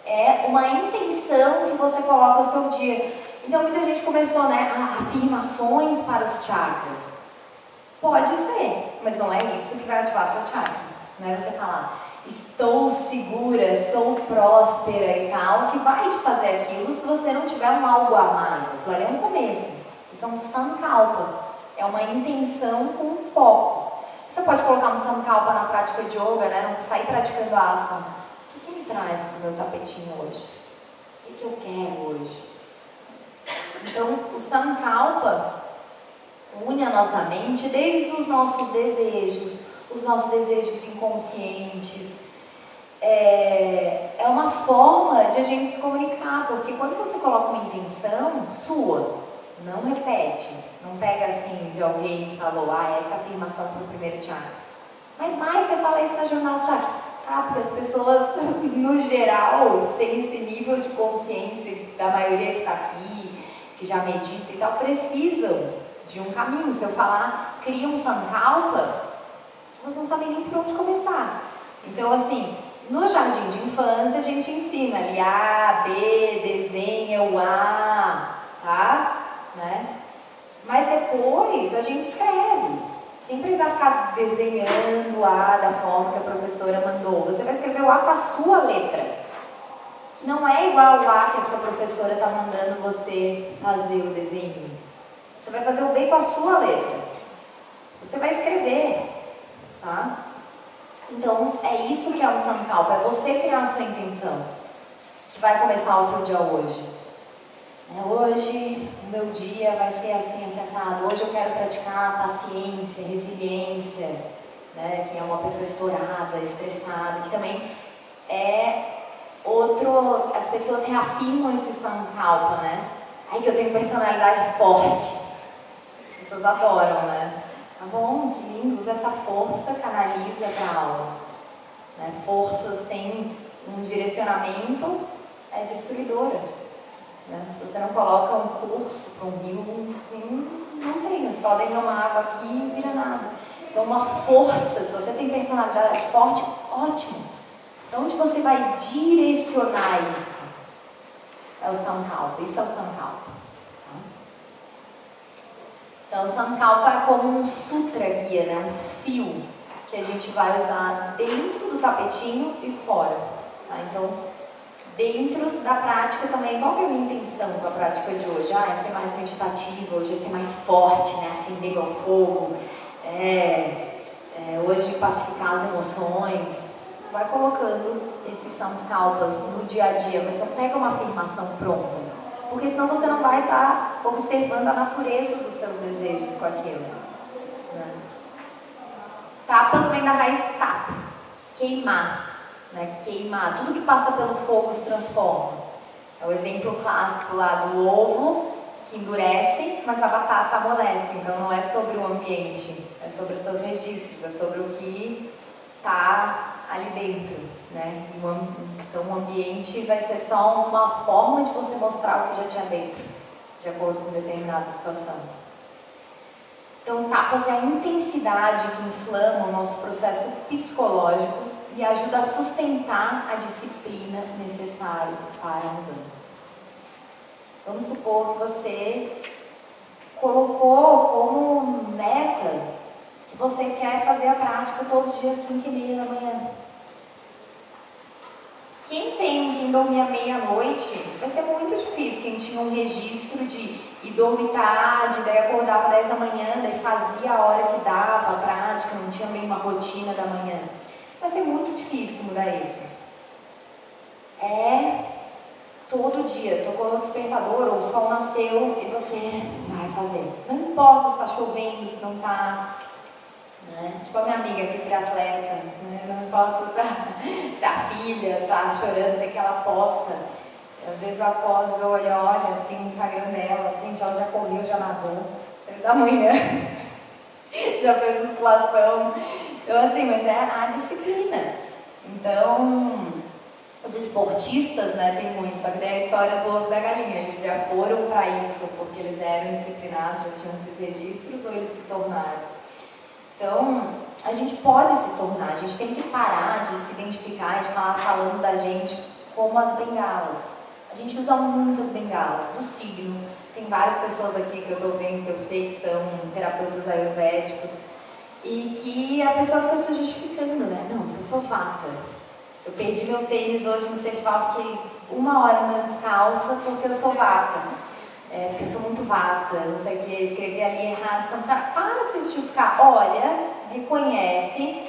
Speaker 1: é uma intenção que você coloca no seu dia. Então, muita gente começou, né? Afirmações para os chakras. Pode ser, mas não é isso que vai ativar seu chakra. Não é você falar, estou segura, sou próspera e tal, que vai te fazer aquilo se você não tiver um algo a mais. Aquilo ali é um começo. Isso é um Sankalpa. É uma intenção com foco. Você pode colocar um sankalpa na prática de yoga, né? Não sair praticando asana. O que me traz para o meu tapetinho hoje? O que eu quero hoje? Então, o sankalpa une a nossa mente desde os nossos desejos inconscientes. É uma forma de a gente se comunicar, porque quando você coloca uma intenção sua, não repete, não pega assim de alguém que falou, essa afirmação para o primeiro chakra. Mas mais você fala isso na jornada do chakra. Porque as pessoas, no geral, têm esse nível de consciência da maioria que está aqui, que já medita e tal, precisam de um caminho. Se eu falar, cria um sankalpa, elas não sabem nem por onde começar. Então, assim, no jardim de infância a gente ensina ali A, B, desenha o A, tá? Né? Mas depois a gente escreve, sem precisar ficar desenhando o A da forma que a professora mandou. Você vai escrever o A com a sua letra, que não é igual ao A que a sua professora está mandando você fazer o desenho. Você vai fazer o B com a sua letra. Você vai escrever, tá? Então, é isso que é um sankalpa, é você criar a sua intenção, que vai começar o seu dia hoje. Hoje, o meu dia vai ser assim, acessado. Hoje eu quero praticar paciência, resiliência, né? Que é uma pessoa estourada, estressada, que também é outro... As pessoas reafirmam esse sankalpa, né? Que eu tenho personalidade forte. As pessoas adoram, né? Tá bom, que lindo, usa essa força, canaliza para a aula. Né? Força sem um direcionamento é destruidora. Né? Se você não coloca um curso para um rio, assim, não tem, só derrama água aqui e não vira nada. Então uma força, se você tem personalidade forte, ótimo. Então onde você vai direcionar isso? É o sankalpa, isso é o sankalpa. Então, o sankalpa é como um sutra guia, né? Um fio que a gente vai usar dentro do tapetinho e fora. Tá? Então, dentro da prática também, qual que é a minha intenção com a prática de hoje? É ser mais meditativa, hoje é ser mais forte, né? Acender meu fogo, hoje pacificar as emoções. Vai colocando esses sankalpas no dia a dia, mas não pega uma afirmação pronta. Porque senão você não vai estar observando a natureza dos seus desejos com aquilo. Né? Tapas vem da raiz tapa, queimar. Né? Queimar, tudo que passa pelo fogo se transforma. É o exemplo clássico lá do ovo, que endurece, mas a batata amolece. Então não é sobre o ambiente, é sobre os seus registros, é sobre o que está ali dentro. Né? Então o ambiente vai ser só uma forma de você mostrar o que já tinha dentro, de acordo com determinada situação. Então tapas é a intensidade que inflama o nosso processo psicológico e ajuda a sustentar a disciplina necessária para a mudança. Vamos supor que você colocou como meta que você quer fazer a prática todo dia às 5h30 da manhã. Quem dormia meia-noite, vai ser muito difícil. Quem tinha um registro de ir dormir tarde, daí acordava 10 da manhã, daí fazia a hora que dava a prática, não tinha meio uma rotina da manhã. Vai ser muito difícil mudar isso. É todo dia, tocou no despertador, ou o sol nasceu e você vai fazer. Não importa se está chovendo, se não está. Né? Tipo a minha amiga que é triatleta, né? Não importa se a filha está chorando, sei que ela posta. Às vezes eu acordo, eu olho assim no Instagram dela, gente, ela já correu, já nadou, 6 da manhã, já fez musculação. Então assim, mas é a disciplina. Então, os esportistas, né, tem muito, só que daí é a história do ovo da galinha, eles já foram para isso, porque eles já eram disciplinados, já tinham esses registros, ou eles se tornaram. Então, a gente pode se tornar, a gente tem que parar de se identificar, de falar falando da gente como as bengalas. A gente usa muitas bengalas, do signo. Tem várias pessoas aqui que eu estou vendo, que eu sei que são terapeutas ayurvédicos, e que a pessoa fica se justificando, né? Não, eu sou vata. Eu perdi meu tênis hoje no festival, fiquei 1 hora andando descalça porque eu sou vata. porque eu sou muito vata, não sei o que, escrevi ali errado. Para de se justificar, olha, reconhece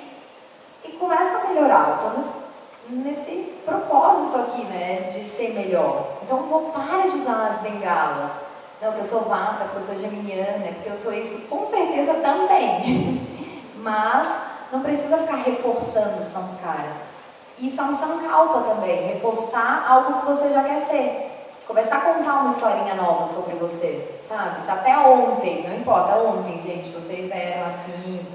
Speaker 1: e começa a melhorar. Eu tô nesse propósito aqui, né, de ser melhor. Então, para de usar as bengalas. Não, que eu sou vata, porque eu sou geminiana, porque eu sou isso, com certeza também. Mas não precisa ficar reforçando o samskara. Isso é um sankalpa também, reforçar algo que você já quer ser. Começar a contar uma historinha nova sobre você, sabe? Até ontem, não importa, ontem, gente, vocês eram assim,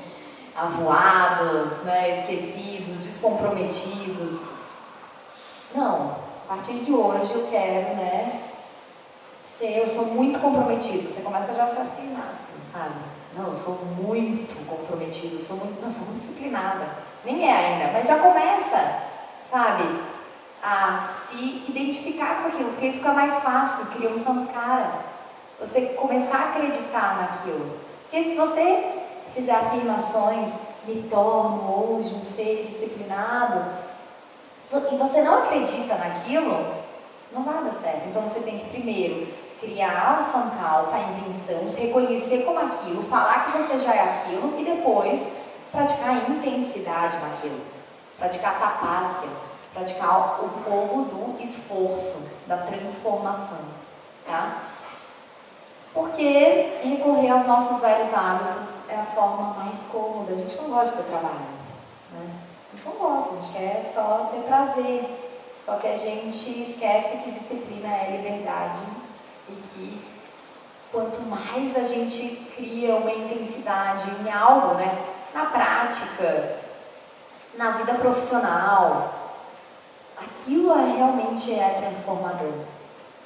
Speaker 1: avoados, né, esquecidos, descomprometidos. Não, a partir de hoje eu quero, né, eu sou muito comprometido. Você começa já a se afinar, assim, sabe? Não, eu sou muito comprometido, sou muito disciplinada. Nem é ainda, mas já começa, sabe, a se identificar com aquilo, porque isso fica mais fácil, cria um samskara. Você começar a acreditar naquilo. Porque se você fizer afirmações, me torno hoje um ser disciplinado, e você não acredita naquilo, não vai dar certo. Então você tem que primeiro criar o sankalpa, a intenção, se reconhecer como aquilo, falar que você já é aquilo e depois praticar intensidade naquilo. Praticar tapasya, praticar o fogo do esforço, da transformação, tá? Porque recorrer aos nossos velhos hábitos é a forma mais cômoda. A gente não gosta do trabalho, né? A gente não gosta, a gente quer só ter prazer. Só que a gente esquece que disciplina é liberdade e que quanto mais a gente cria uma intensidade em algo, né? Na prática, na vida profissional, aquilo realmente é transformador.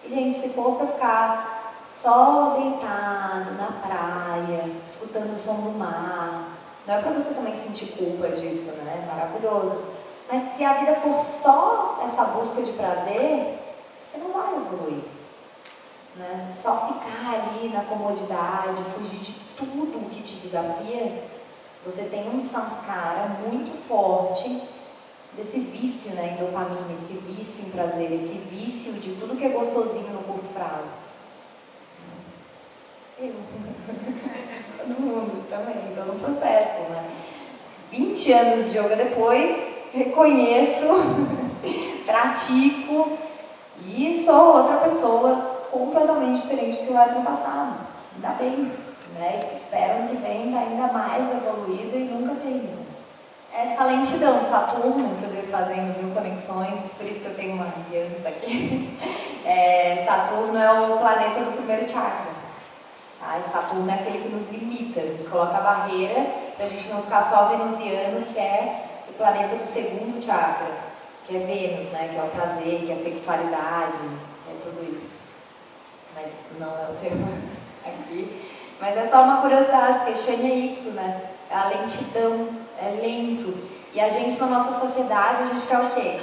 Speaker 1: E, gente, se for para ficar só deitado na praia, escutando o som do mar, não é para você também sentir culpa disso, né? Maravilhoso. Mas se a vida for só essa busca de prazer, você não vai evoluir, né? Só ficar ali na comodidade, fugir de tudo que te desafia, você tem um samskara muito forte desse vício, né, em dopamina, esse vício em prazer, esse vício de tudo que é gostosinho no curto prazo. Eu. Todo mundo também, estou no processo, né? 20 anos de yoga depois, reconheço, pratico e sou outra pessoa completamente diferente do que eu era no passado. Ainda bem, né? Espero que venha ainda mais evoluída e nunca termine. Essa lentidão, Saturno, inclusive fazendo 1000 conexões, por isso que eu tenho uma aliança aqui. Saturno é o planeta do primeiro chakra. Tá? Saturno é aquele que nos limita, nos coloca a barreira para a gente não ficar só venusiano, que é o planeta do segundo chakra, que é Vênus, né? Que é o prazer, que é a sexualidade, é tudo isso. Mas não é o tema aqui. Mas é só uma curiosidade, porque Shani é isso, né? É a lentidão, é lento. E a gente, na nossa sociedade, a gente quer o quê?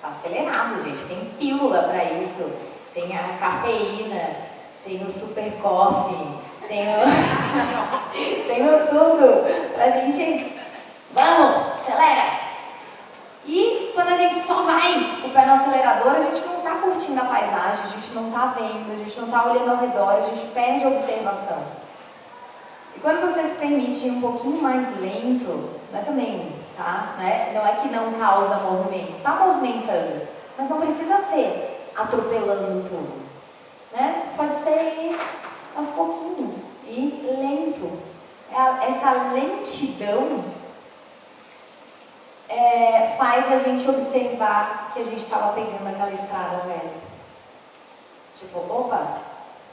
Speaker 1: Tá acelerado, gente. Tem pílula para isso, tem a cafeína, tem o super coffee, tem o tudo pra gente, vamos, acelera! E quando a gente só vai com o pé no acelerador, a gente não tá curtindo a paisagem, a gente não tá vendo, a gente não tá olhando ao redor, a gente perde a observação. E quando você se permite ir um pouquinho mais lento, não é também, tá? Não é que não causa movimento, tá movimentando, mas não precisa ser atropelando tudo. Né? Pode ser aos pouquinhos e lento. Essa lentidão faz a gente observar que a gente estava pegando aquela estrada velha. Tipo, opa,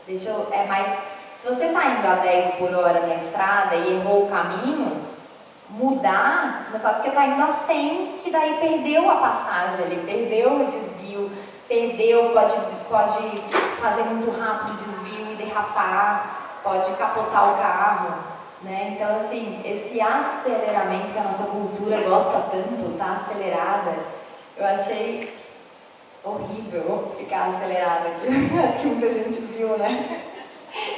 Speaker 1: se você está indo a 10 por hora na estrada e errou o caminho, mudar, não é só porque está indo a 100, que daí perdeu a passagem, ele perdeu o desvio, pode fazer muito rápido o desvio e derrapar, pode capotar o carro, né? Então, assim, esse aceleramento que a nossa cultura gosta tanto, tá acelerada, eu achei horrível ficar acelerada aqui. Acho que muita gente viu, né?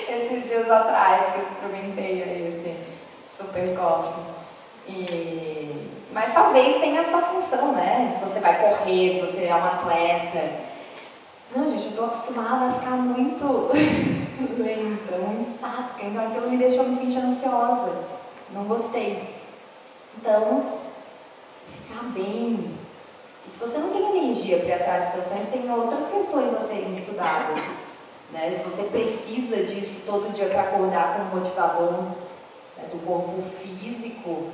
Speaker 1: Esses dias atrás que eu experimentei aí, esse super coffee. Mas talvez tenha a sua função, né? Se você vai correr, se você é um atleta. Não, gente, eu tô acostumada a ficar muito lenta, muito sática, então aquilo me deixou me sentir ansiosa. Não gostei. Então, ficar bem. E se você não tem energia para ir atrás dos seus sonhos, tem outras questões a serem estudadas. Né? Se você precisa disso todo dia para acordar com um motivador, né, do corpo físico,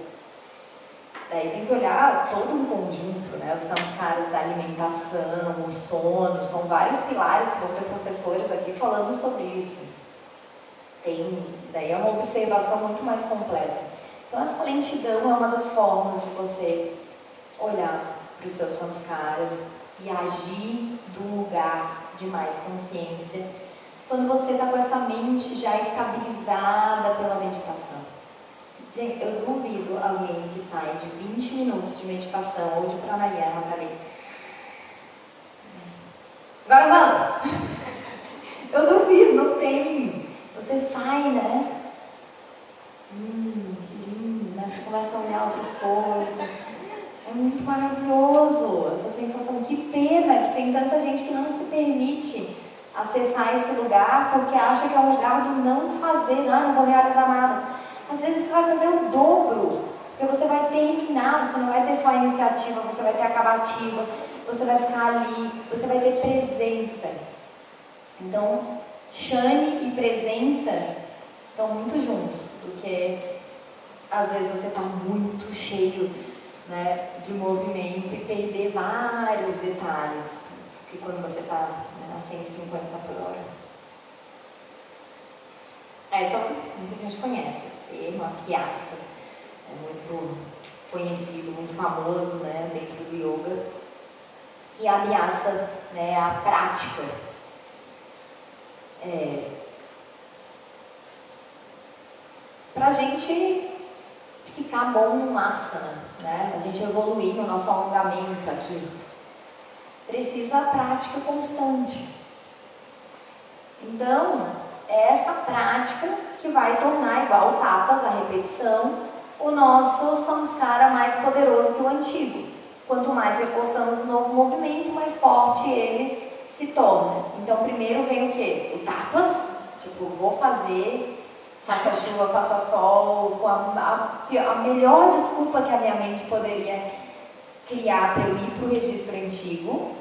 Speaker 1: daí tem que olhar todo um conjunto, né? Os samskaras da alimentação, o sono, são vários pilares, vão ter professores aqui falando sobre isso. Daí é uma observação muito mais completa. Então essa lentidão é uma das formas de você olhar para os seus samskaras e agir do lugar de mais consciência, quando você está com essa mente já estabilizada pela meditação. Gente, eu duvido alguém que sai de 20 minutos de meditação ou de pranayama para ler. Agora vamos! Eu duvido, não tem. Você sai, né? Lindo, né? Você começa a olhar outras coisas. É muito maravilhoso essa sensação. Que pena que tem tanta gente que não se permite acessar esse lugar porque acha que é um lugar do não fazer, não vou realizar nada. Às vezes você vai fazer o dobro, porque você vai terminar, você não vai ter só a iniciativa, você vai ter a acabativa, você vai ficar ali, você vai ter presença. Então, Shani e presença estão muito juntos, porque às vezes você está muito cheio, né, de movimento e perder vários detalhes, que quando você está, né, a 150 por hora. Essa muita gente conhece, esse termo, a Kyasa, é muito conhecido, muito famoso, né, dentro do yoga, que a Abhyasa, né, é a prática. Para a gente ficar bom no asana, né, a gente evoluir no nosso alongamento aqui, precisa a prática constante. Então, é essa prática que vai tornar, igual o tapas, a repetição, o nosso samskara mais poderoso que o antigo. Quanto mais reforçamos o novo movimento, mais forte ele se torna. Então, primeiro vem o quê? O tapas, tipo, vou fazer, faça chuva, faça sol, com a melhor desculpa que a minha mente poderia criar para eu ir para o registro antigo.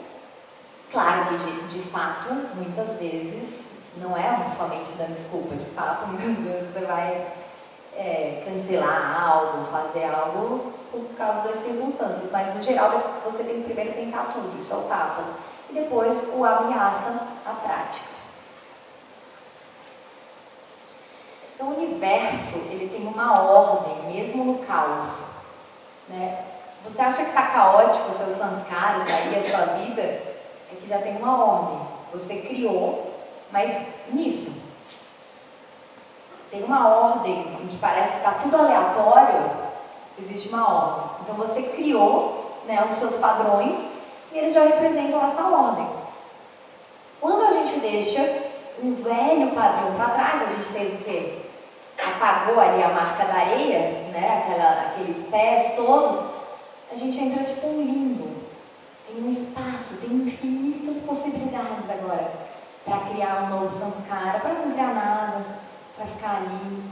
Speaker 1: Claro que, de fato, muitas vezes, não é somente dando desculpa, de fato, muitas vezes você vai cancelar algo, fazer algo por causa das circunstâncias, mas no geral você tem que primeiro tentar tudo, isso é o tapa, e depois o abhyasa, a prática. Então o universo, ele tem uma ordem, mesmo no caos, né? Você acha que está caótico os seus samskaras aí, a sua vida? É que já tem uma ordem, você criou, mas nisso tem uma ordem em que parece que está tudo aleatório, existe uma ordem. Então você criou, né, os seus padrões e eles já representam essa ordem. Quando a gente deixa um velho padrão para trás, a gente fez o quê? Apagou ali a marca da areia, né, aqueles pés todos, a gente entra tipo um limbo. Tem um espaço, tem infinitas possibilidades agora para criar um novo samskara, para não criar nada, para ficar ali.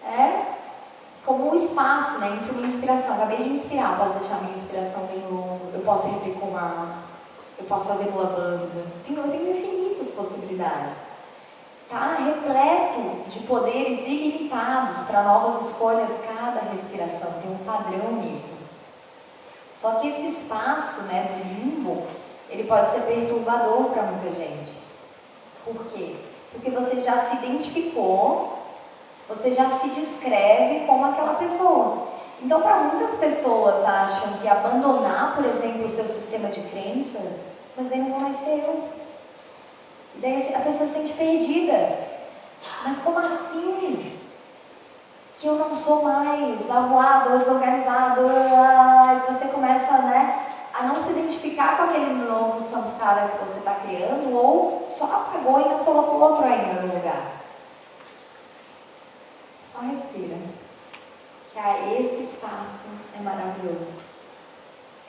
Speaker 1: É como um espaço, né, entre uma inspiração. Acabei de inspirar, posso deixar minha inspiração bem longa, eu posso repecoar, eu posso fazer mula banda. Eu tenho infinitas possibilidades. Está repleto de poderes ilimitados para novas escolhas cada respiração. Tem um padrão nisso. Só que esse espaço, né, do limbo, ele pode ser perturbador para muita gente. Por quê? Porque você já se identificou, você já se descreve como aquela pessoa. Então, para muitas pessoas acham que abandonar, por exemplo, o seu sistema de crenças, mas ele não vai ser eu. E daí a pessoa se sente perdida. Mas como assim? Que eu não sou mais avoada ou desorganizada? E você começa, né, a não se identificar com aquele novo samskara que você está criando, ou só apagou e não colocou outro ainda no lugar. Só respira. Que esse espaço é maravilhoso.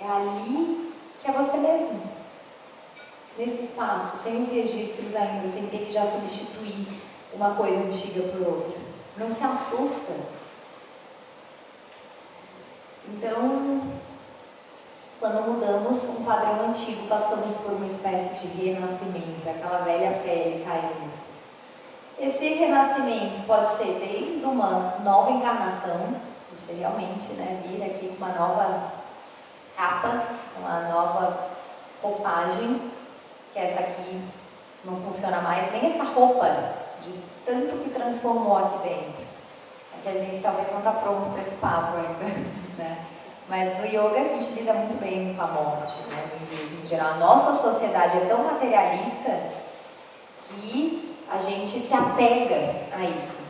Speaker 1: É ali que é você mesmo. espaço, sem os registros ainda, sem ter que já substituir uma coisa antiga por outra. Não se assusta. Então, quando mudamos um padrão antigo, passamos por uma espécie de renascimento, aquela velha pele caindo. Esse renascimento pode ser desde uma nova encarnação, você realmente vir aqui com uma nova capa, uma nova roupagem, que essa aqui não funciona mais, nem essa roupa, de tanto que transformou aqui dentro. É que a gente talvez não está pronto para esse papo ainda, né? Mas no yoga a gente lida muito bem com a morte, né? No hinduísmo em geral. A nossa sociedade é tão materialista que a gente se apega a isso.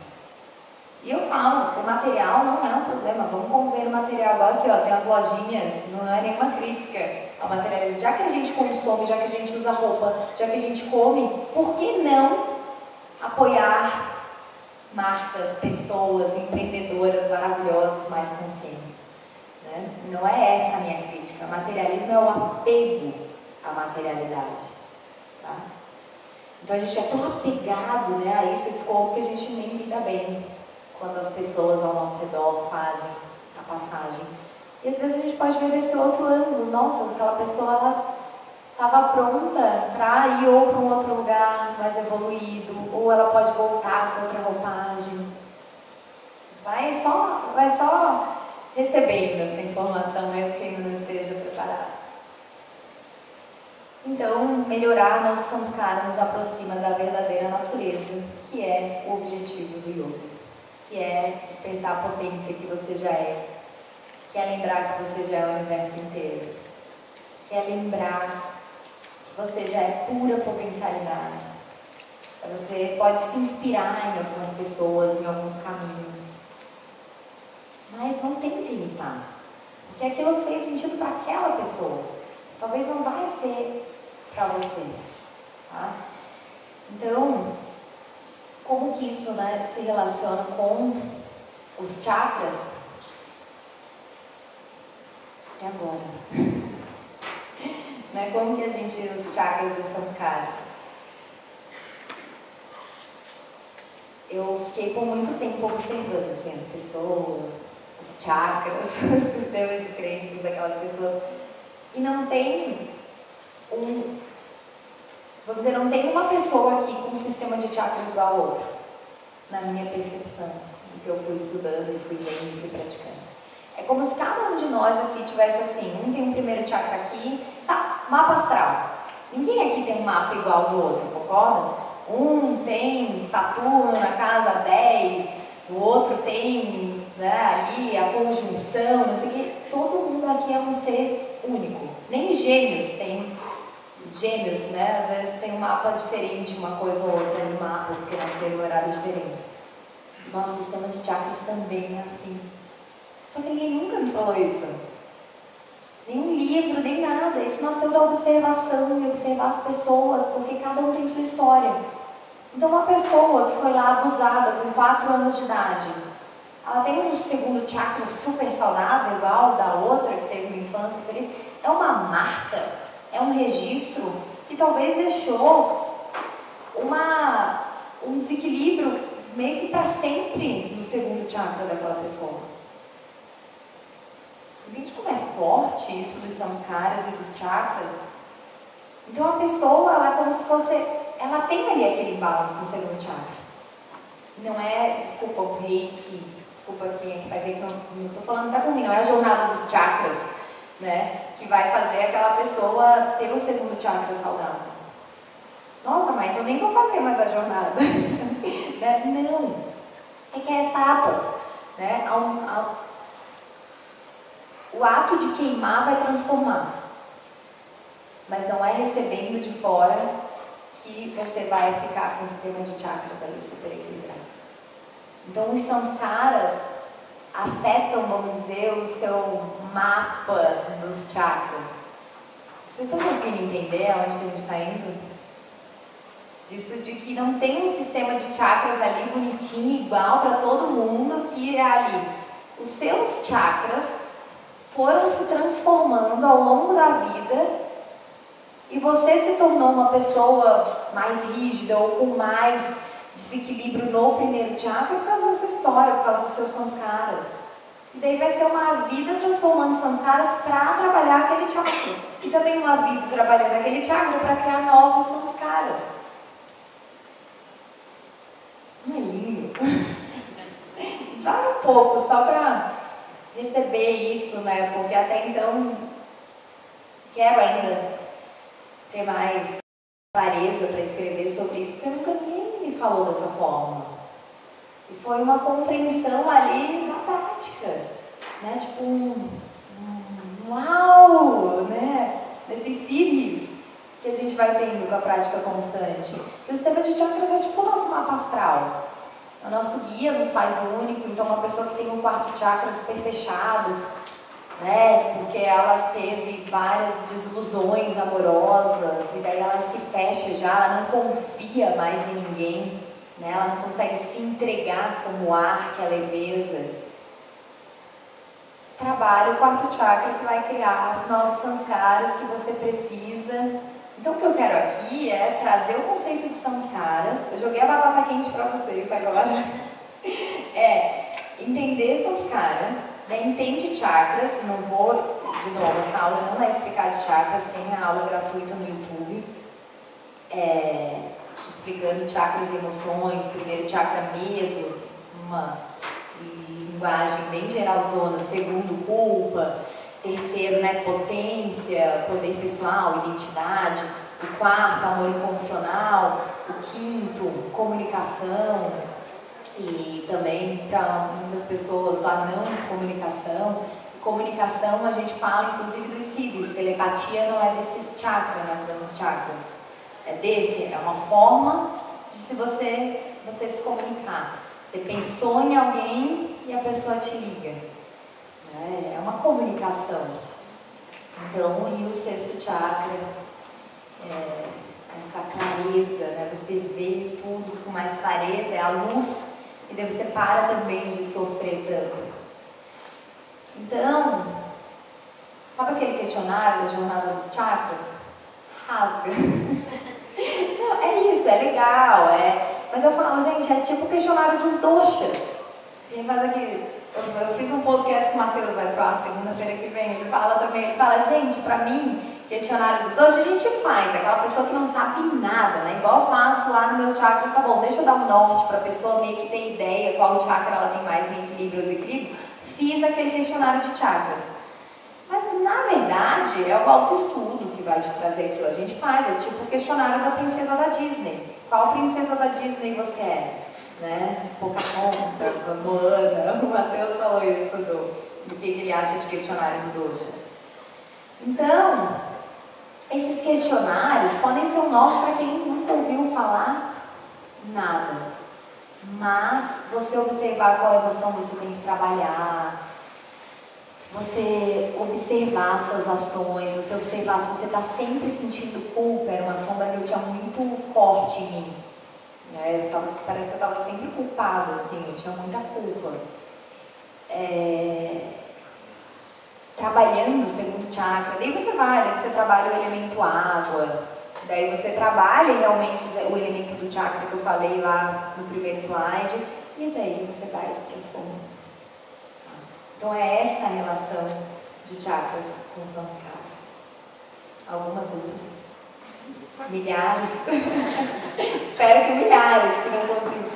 Speaker 1: E eu falo, o material não é um problema, vamos conviver o material. Agora aqui, ó, tem as lojinhas, não é nenhuma crítica ao materialismo. Já que a gente consome, já que a gente usa roupa, já que a gente come, por que não apoiar marcas, pessoas, empreendedoras maravilhosas, mais conscientes? Né? Não é essa a minha crítica. Materialismo é o apego à materialidade. Tá? Então a gente é tão apegado, a isso, esse corpo, que a gente nem lida bem quando as pessoas ao nosso redor fazem a passagem. E às vezes a gente pode ver desse outro ângulo. Nossa, aquela pessoa, ela estava pronta para ir ou para um outro lugar mais evoluído, ou ela pode voltar com outra roupagem. Vai só recebendo essa informação, mesmo que ainda não esteja preparado. Então, melhorar nossos samskaras nos aproxima da verdadeira natureza, que é o objetivo do yoga. Que é despertar a potência que você já é, que é lembrar que você já é o universo inteiro, que é lembrar que você já é pura potencialidade. Você pode se inspirar em algumas pessoas, em alguns caminhos, mas não tente imitar, porque aquilo fez sentido para aquela pessoa, talvez não vai ser para você. Tá? Então, como que isso se relaciona com os chakras? E agora? Como que a gente, os chakras e os samskaras? Eu fiquei por muito tempo observando as pessoas, os chakras, os sistemas de crenças daquelas pessoas, e não tem vamos dizer, não tem uma pessoa aqui com um sistema de chakras igual ao outro, na minha percepção, do que eu fui estudando e fui vendo e fui praticando. É como se cada um de nós aqui tivesse assim, um tem um primeiro chakra aqui, sabe, mapa astral. Ninguém aqui tem um mapa igual ao do outro, concorda? Um tem Saturno na casa 10, o outro tem ali a conjunção, não sei o que. Todo mundo aqui é um ser único. Nem gêmeos tem. Gêmeos, às vezes tem um mapa diferente, uma coisa ou outra no mapa, porque nasceram em horários diferentes. Nosso sistema de chakras também é assim. Só que ninguém nunca me falou isso. Nenhum livro, nem nada. Isso nasceu da observação e observar as pessoas, porque cada um tem sua história. Então, uma pessoa que foi lá abusada com 4 anos de idade, ela tem um segundo chakra super saudável, igual da outra que teve uma infância feliz. É uma marca, é um registro que talvez deixou um desequilíbrio meio que para sempre no segundo chakra daquela pessoa. Entende como é forte isso dos samskaras e dos chakras? Então a pessoa, ela é como se fosse, ela tem ali aquele imbalance no segundo chakra. Não é, desculpa o reiki, desculpa quem faz reiki, não estou falando para mim, não é a jornada dos chakras, que vai fazer aquela pessoa ter um segundo chakra saudável. Nossa, mas então nem vou fazer mais a jornada. Não, é que é etapas, o ato de queimar vai transformar, mas não é recebendo de fora que você vai ficar com o sistema de chakras ali super equilibrado. Então os samskaras afetam, vamos dizer, o seu mapa dos chakras. Vocês estão conseguindo entender aonde que a gente está indo? Disso de que não tem um sistema de chakras ali bonitinho, igual para todo mundo, que é ali. Os seus chakras foram se transformando ao longo da vida e você se tornou uma pessoa mais rígida ou com mais desequilíbrio no primeiro chakra, é por causa da sua história, por causa dos seus samskaras. E daí vai ser uma vida transformando samskaras para trabalhar aquele chakra. E também uma vida trabalhando aquele chakra para criar novos samskaras. Não é lindo? Vai um pouco, só para receber isso, né? Porque até então quero ainda ter mais clareza para escrever sobre isso, porque nunca ninguém me falou dessa forma. E foi uma compreensão ali na prática, né? Tipo uau, né? Desses seeds que a gente vai tendo com a prática constante. E o sistema de chakras é tipo o nosso mapa astral. O nosso guia nos faz único, então uma pessoa que tem um quarto chakra super fechado, né? Porque ela teve várias desilusões amorosas, e daí ela se fecha já, ela não confia mais em ninguém, né? Ela não consegue se entregar como ar, que é leveza. Trabalha o quarto chakra que vai criar os novos samskaras que você precisa. Então o que eu quero aqui é trazer o conceito de samskaras. Eu joguei a batata quente para vocês agora. É entender samskara, né? Entende chakras. Não vou, de novo, essa aula não é explicar de chakras, tem a aula gratuita no YouTube. Explicando chakras e emoções, primeiro chakra medo, uma linguagem bem geralzona, segundo culpa, terceiro, né, potência, poder pessoal, identidade, o quarto, amor incondicional, o quinto, comunicação, e também para muitas pessoas a não comunicação. Comunicação a gente fala inclusive dos siddhis, telepatia não é desses chakras, nós usamos chakras. É desse, é uma forma de você se comunicar. Você pensou em alguém e a pessoa te liga. É uma comunicação. Então, e o sexto chakra, essa clareza, né? Você vê tudo com mais clareza, é a luz, e daí você para também de sofrer tanto. Então, sabe aquele questionário da jornada dos chakras? Rasga. Não, é isso, é legal, mas eu falo, gente, é tipo o questionário dos doshas. Quem faz aqui, eu fiz um podcast que o Matheus vai para segunda-feira que vem, ele fala, gente, pra mim, questionário dos doshas a gente faz, aquela pessoa que não sabe nada, né? Igual eu faço lá no meu chakra, tá bom, deixa eu dar um norte pra pessoa meio que ter ideia qual chakra ela tem mais em equilíbrio ou desequilíbrio. Fiz aquele questionário de chakras. Mas, na verdade, é o autoestudo que vai te trazer aquilo. A gente faz, é tipo o questionário da princesa da Disney. Qual princesa da Disney você é? Né? Pocahontas, Moana, o Matheus falou isso do que ele acha de questionário do dosha. Então, esses questionários podem ser um norte para quem nunca ouviu falar nada. Mas, você observar qual emoção você tem que trabalhar, você observar suas ações, você observar se você está sempre sentindo culpa, era uma sombra que eu tinha muito forte em mim. Parece que eu estava sempre culpada, assim, eu tinha muita culpa. Trabalhando o segundo chakra, daí você trabalha o elemento água, daí você trabalha realmente o elemento do chakra que eu falei lá no primeiro slide, e daí você vai se transformando. Então é essa a relação de chakras com samskaras. Alguma dúvida? Milhares? Espero que milhares, que não consigo.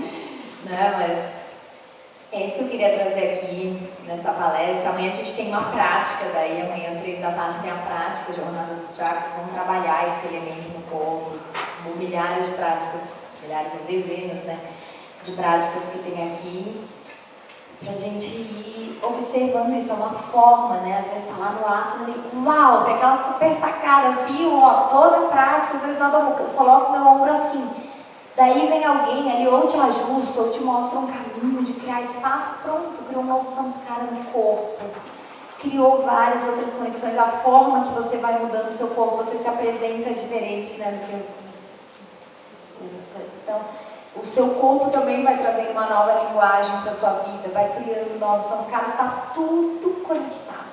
Speaker 1: Né? Mas é isso que eu queria trazer aqui nessa palestra. Amanhã a gente tem uma prática, daí amanhã, 3 da tarde, tem a prática, Jornada dos Chakras. Vamos trabalhar esse elemento no corpo, milhares de práticas, milhares, dezenas, né, de práticas que tem aqui. Pra gente ir observando isso, é uma forma, né? Às vezes tá lá no asana e uau, tem aquela super sacada, viu? Ó, toda a prática, às vezes eu coloco meu ombro assim. Daí vem alguém ali, ou te ajusta, ou te mostra um caminho de criar espaço, pronto, criou um novo samskara no corpo. Criou várias outras conexões, a forma que você vai mudando o seu corpo, você se apresenta diferente, né? Do que então, o seu corpo também vai trazendo uma nova linguagem para a sua vida, vai criando novos samskaras, está tudo conectado.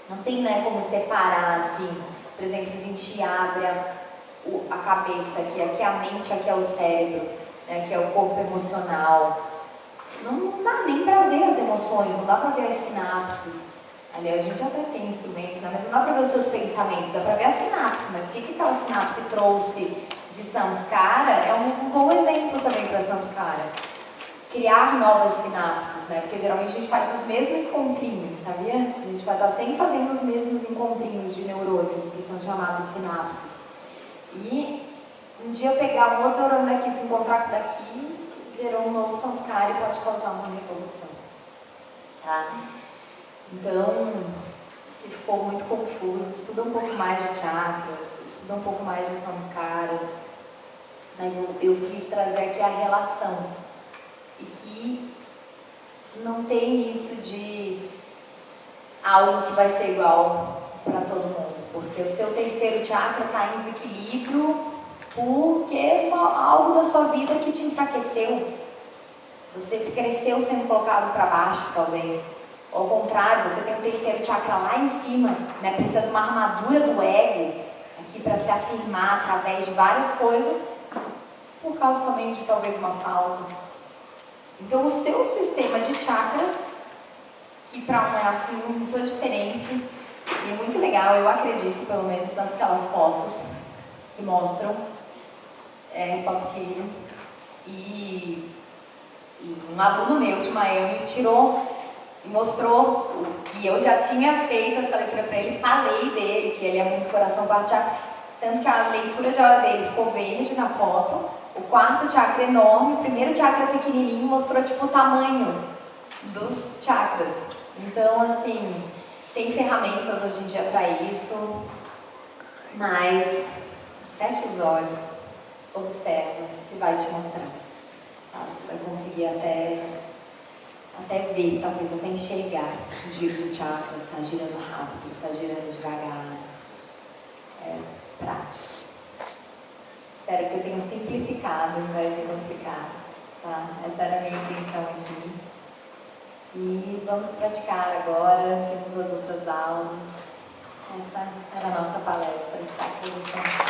Speaker 1: Não tem, né, como separar, assim. Por exemplo, se a gente gente abre a cabeça, aqui é a mente, aqui é o cérebro, né, que é o corpo emocional. Não dá nem para ver as emoções, não dá para ver as sinapses. Aliás, a gente até tem instrumentos, né, mas não dá para ver os seus pensamentos, dá para ver a sinapse, mas o que aquela sinapse trouxe de samskara é um bom exemplo também para samskara. Criar novas sinapses, né, porque geralmente a gente faz os mesmos encontrinhos, sabia? A gente vai estar sempre fazendo os mesmos encontrinhos de neurônios, que são chamados sinapses. E um dia eu pegar um outro neurônio daqui, se encontrar com daqui, gerou um novo samskara e pode causar uma revolução. Tá? Então, se ficou muito confuso, estuda um pouco mais de chakras, estuda um pouco mais de samskaras, mas eu quis trazer aqui a relação. E que não tem isso de algo que vai ser igual para todo mundo, porque o seu terceiro chakra está em desequilíbrio porque algo da sua vida que te enfraqueceu. Você cresceu sendo colocado para baixo, talvez. Ao contrário, você tem o terceiro chakra lá em cima, né? Precisa de uma armadura do ego aqui para se afirmar através de várias coisas, por causa também de talvez uma falta. Então o seu sistema de chakras, que para um é assim muito diferente, e é muito legal, eu acredito, pelo menos naquelas fotos que mostram, foto que e um aluno meu de Miami tirou e mostrou o que eu já tinha feito essa leitura para ele, falei dele, que ele é muito coração quarto chakra, tanto que a leitura de aura dele ficou verde na foto, o quarto chakra enorme, o primeiro chakra pequenininho, mostrou tipo o tamanho dos chakras. Então, assim, tem ferramentas hoje em dia para isso, mas feche os olhos, observa, que vai te mostrar. Tá? Você vai conseguir até ver, talvez até enxergar o giro do chakra, está girando rápido, está girando devagar. É prático. Espero que eu tenha simplificado ao invés de complicado. Tá? Essa era a minha intenção aqui. E vamos praticar agora, temos as outras aulas. Essa era a nossa palestra. Chakra do Samskara.